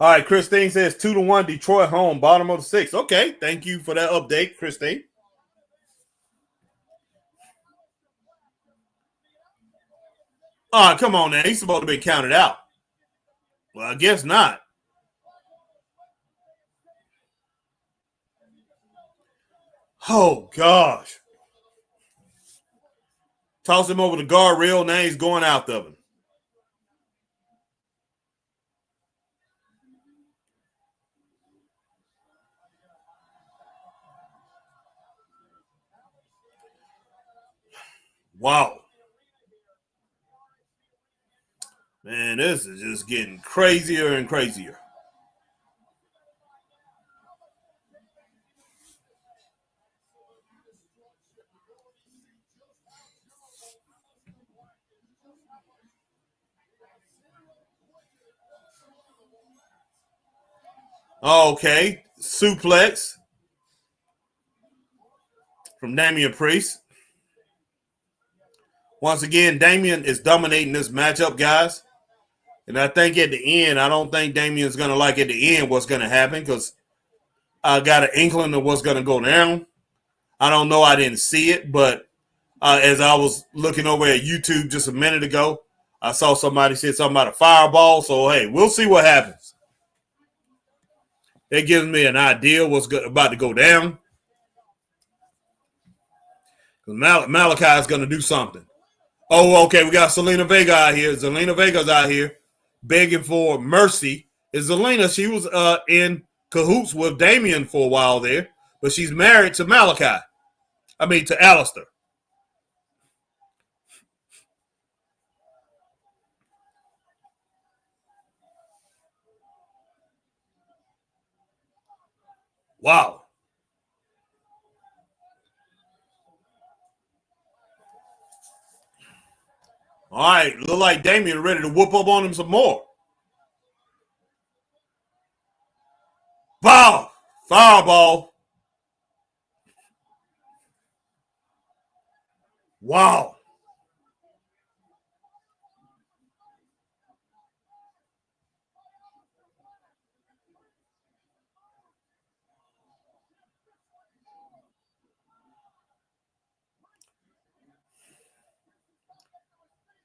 All right, Christine says 2-1 Detroit home, bottom of the 6th. Okay, thank you for that update, Christine. Oh, come on now. He's supposed to be counted out. Well, I guess not. Oh, gosh. Toss him over the guardrail. Now he's going out of him. Wow. Man, this is just getting crazier and crazier. Okay. Suplex from Damian Priest. Once again, Damian is dominating this matchup, guys. And I think at the end, I don't think Damian's going to like at the end what's going to happen because I got an inkling of what's going to go down. I don't know. I didn't see it, but as I was looking over at YouTube just a minute ago, I saw somebody said something about a fireball. So, hey, we'll see what happens. That gives me an idea what's about to go down. Malachi is going to do something. Oh, okay. We got Zelina Vega out here. Zelina Vega's out here begging for mercy. Is Zelina? She was in cahoots with Damian for a while there, but she's married to Malachi. I mean, to Alistair. Wow. All right. Look like Damian ready to whoop up on him some more. Wow. Fireball. Wow.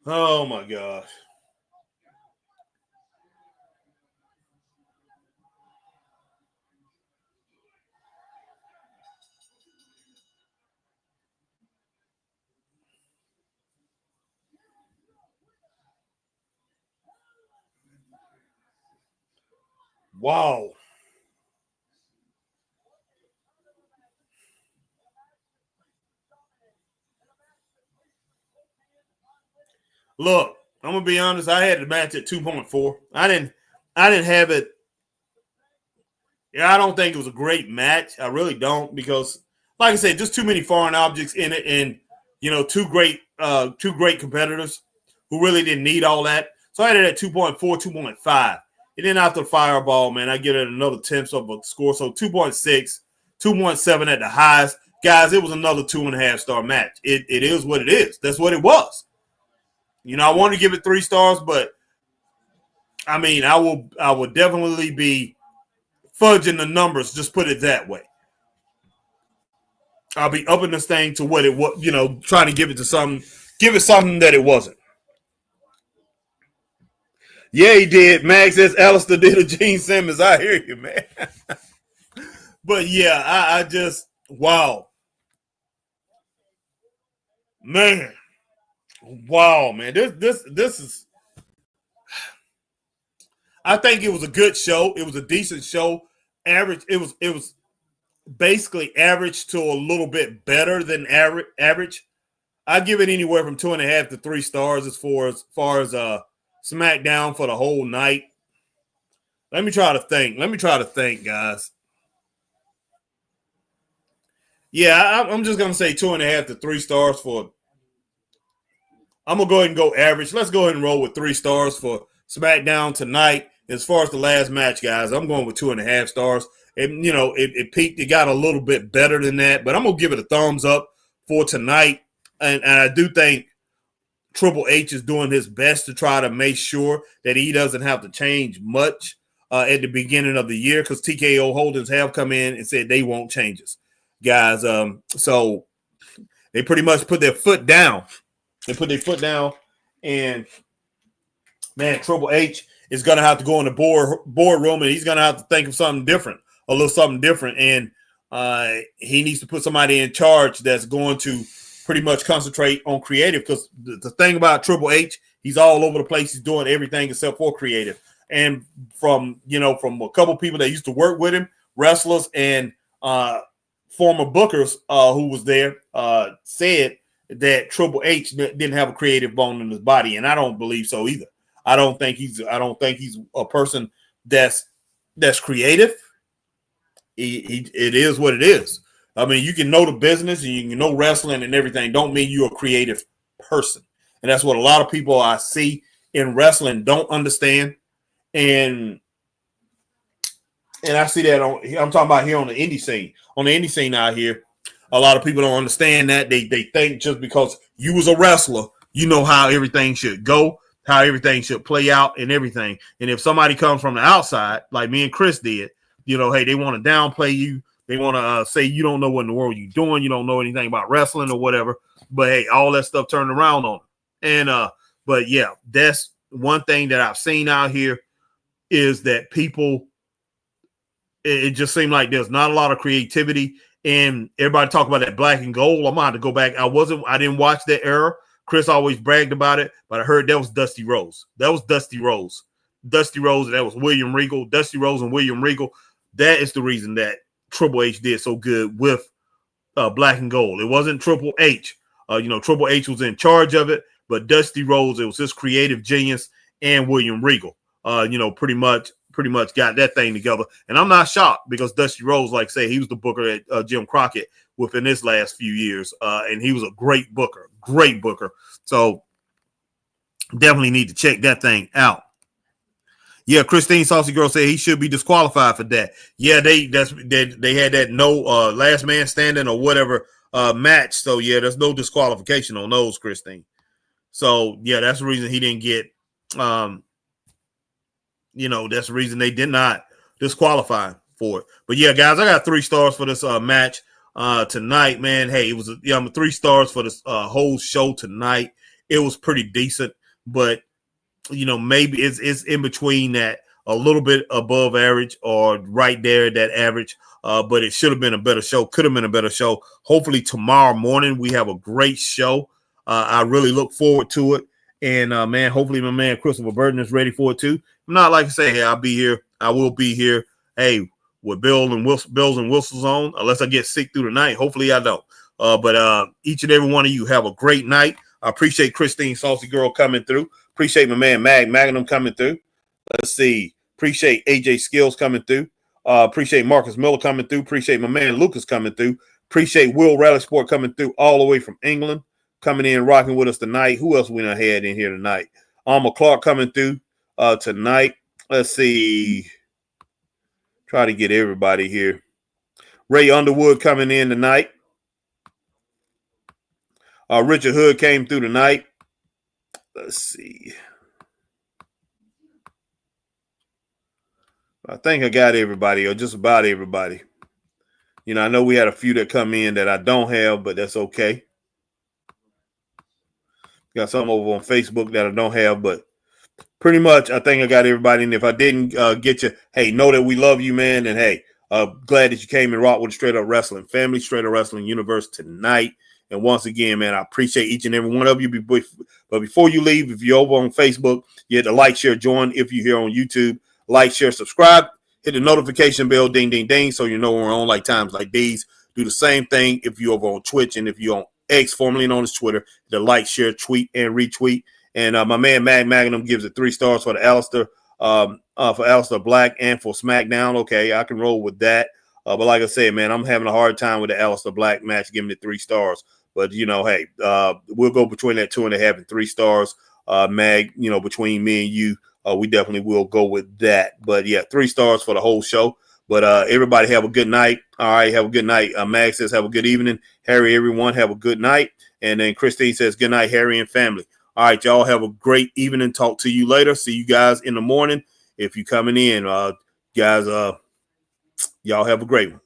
Oh, my gosh. Wow. Look, I'm gonna be honest. I had the match at 2.4. I didn't have it. Yeah, I don't think it was a great match. I really don't because, like I said, just too many foreign objects in it, and two great competitors who really didn't need all that. So I had it at 2.4, 2.5. And then after the fireball, man, I give it another tenth of a score. So 2.6, 2.7 at the highest. Guys, it was another 2.5-star match. It is what it is. That's what it was. I want to give it 3 stars, but I mean, I will definitely be fudging the numbers. Just put it that way. I'll be upping this thing to what it was, trying to give it something that it wasn't. Yeah, he did. Max says Alistair did a Gene Simmons. I hear you, man. But yeah, I just wow. Man. Wow, man. This is I think it was a good show. It was a decent show. Average. It was basically average to a little bit better than average. I give it anywhere from 2.5 to 3 stars as far as SmackDown for the whole night. Let me try to think, guys. Yeah, I'm just gonna say 2.5 to 3 stars for. I'm gonna go ahead and go average. Let's go ahead and roll with 3 stars for SmackDown tonight. As far as the last match, guys, I'm going with 2.5 stars. It peaked. It got a little bit better than that, but I'm gonna give it a thumbs up for tonight. And I do think Triple H is doing his best to try to make sure that he doesn't have to change much at the beginning of the year because TKO Holdings have come in and said they won't change us, guys. So they pretty much put their foot down. They put their foot down, and man, Triple H is going to have to go in the boardroom, and he's going to have to think of something different, a little something different, and he needs to put somebody in charge that's going to pretty much concentrate on creative because the thing about Triple H, he's all over the place. He's doing everything except for creative. And from a couple people that used to work with him, wrestlers and former bookers who was there said that Triple H didn't have a creative bone in his body, and I don't believe so either. I don't think he's a person that's creative. It is what it is. I mean, you can know the business and you can know wrestling and everything. Don't mean you're a creative person. And that's what a lot of people I see in wrestling don't understand. And And I see that I'm talking about here on the indie scene. On the indie scene out here, a lot of people don't understand that. They think just because you was a wrestler, you know how everything should go, how everything should play out and everything. And if somebody comes from the outside, like me and Chris did, hey, they want to downplay you. They want to say you don't know what in the world you're doing. You don't know anything about wrestling or whatever. But hey, all that stuff turned around on them. And but yeah, that's one thing that I've seen out here is that people, it just seemed like there's not a lot of creativity. And everybody talk about that black and gold. I'm gonna have to go back. I didn't watch that era. Chris always bragged about it, but I heard that was Dusty Rose. That was Dusty Rose. Dusty Rose, and that was William Regal. Dusty Rose and William Regal. That is the reason that Triple H did so good with black and gold. It wasn't Triple H. Triple H was in charge of it, but Dusty Rose, it was his creative genius, and William Regal. Pretty much got that thing together. And I'm not shocked because Dusty Rose, like I say, he was the booker at Jim Crockett within his last few years. And he was a great booker. So definitely need to check that thing out. Yeah, Christine Saucy Girl said he should be disqualified for that. Yeah, they had that no last man standing or whatever match. So yeah, there's no disqualification on those, Christine. So yeah, that's the reason he didn't get that's the reason they did not disqualify for it. But yeah, guys, I got 3 stars for this match tonight, man. Hey, I'm 3 stars for this whole show tonight. It was pretty decent, but maybe it's in between that, a little bit above average or right there, that average. But it should have been a better show. Could have been a better show. Hopefully tomorrow morning we have a great show. I really look forward to it. And man, hopefully my man Christopher Burton is ready for it too. I'm not like I say, hey, I'll be here. I will be here. Hey, with Bills and Whistles on, unless I get sick through the night. Hopefully I don't. But each and every one of you have a great night. I appreciate Christine Saucy Girl coming through. Appreciate my man Magnum coming through. Let's see. Appreciate AJ Skills coming through. Appreciate Marcus Miller coming through. Appreciate my man Lucas coming through. Appreciate Will Rally Sport coming through all the way from England, coming in, rocking with us tonight. Who else we done had in here tonight? Alma Clark coming through tonight. Let's see. Try to get everybody here. Ray Underwood coming in tonight. Richard Hood came through tonight. Let's see. I think I got everybody, or just about everybody. I know we had a few that come in that I don't have, but that's okay. Got some over on Facebook that I don't have, but pretty much I think I got everybody. And if I didn't get you, hey, know that we love you, man. And hey, glad that you came and rocked with the Straight Up Wrestling family, Straight Up Wrestling Universe tonight. And once again, man, I appreciate each and every one of you. But before you leave, if you're over on Facebook, you hit the like, share, join. If you're here on YouTube, like, share, subscribe. Hit the notification bell, ding, ding, ding, so you know when we're on like times like these. Do the same thing if you're over on Twitch, and if you're on X, formerly known as Twitter, the like, share, tweet, and retweet. And my man Magnum gives it 3 stars for the Alistair Black and for SmackDown. Okay, I can roll with that. But like I said, man, I'm having a hard time with the Alistair Black match, giving it 3 stars. But hey, we'll go between that 2.5 and 3 stars. Mag, between me and you, we definitely will go with that. But yeah, 3 stars for the whole show. But everybody have a good night. All right, have a good night. Mag says have a good evening. Harry, everyone have a good night. And then Christine says good night, Harry and family. All right, y'all have a great evening. Talk to you later. See you guys in the morning. If you're coming in, guys, y'all have a great one.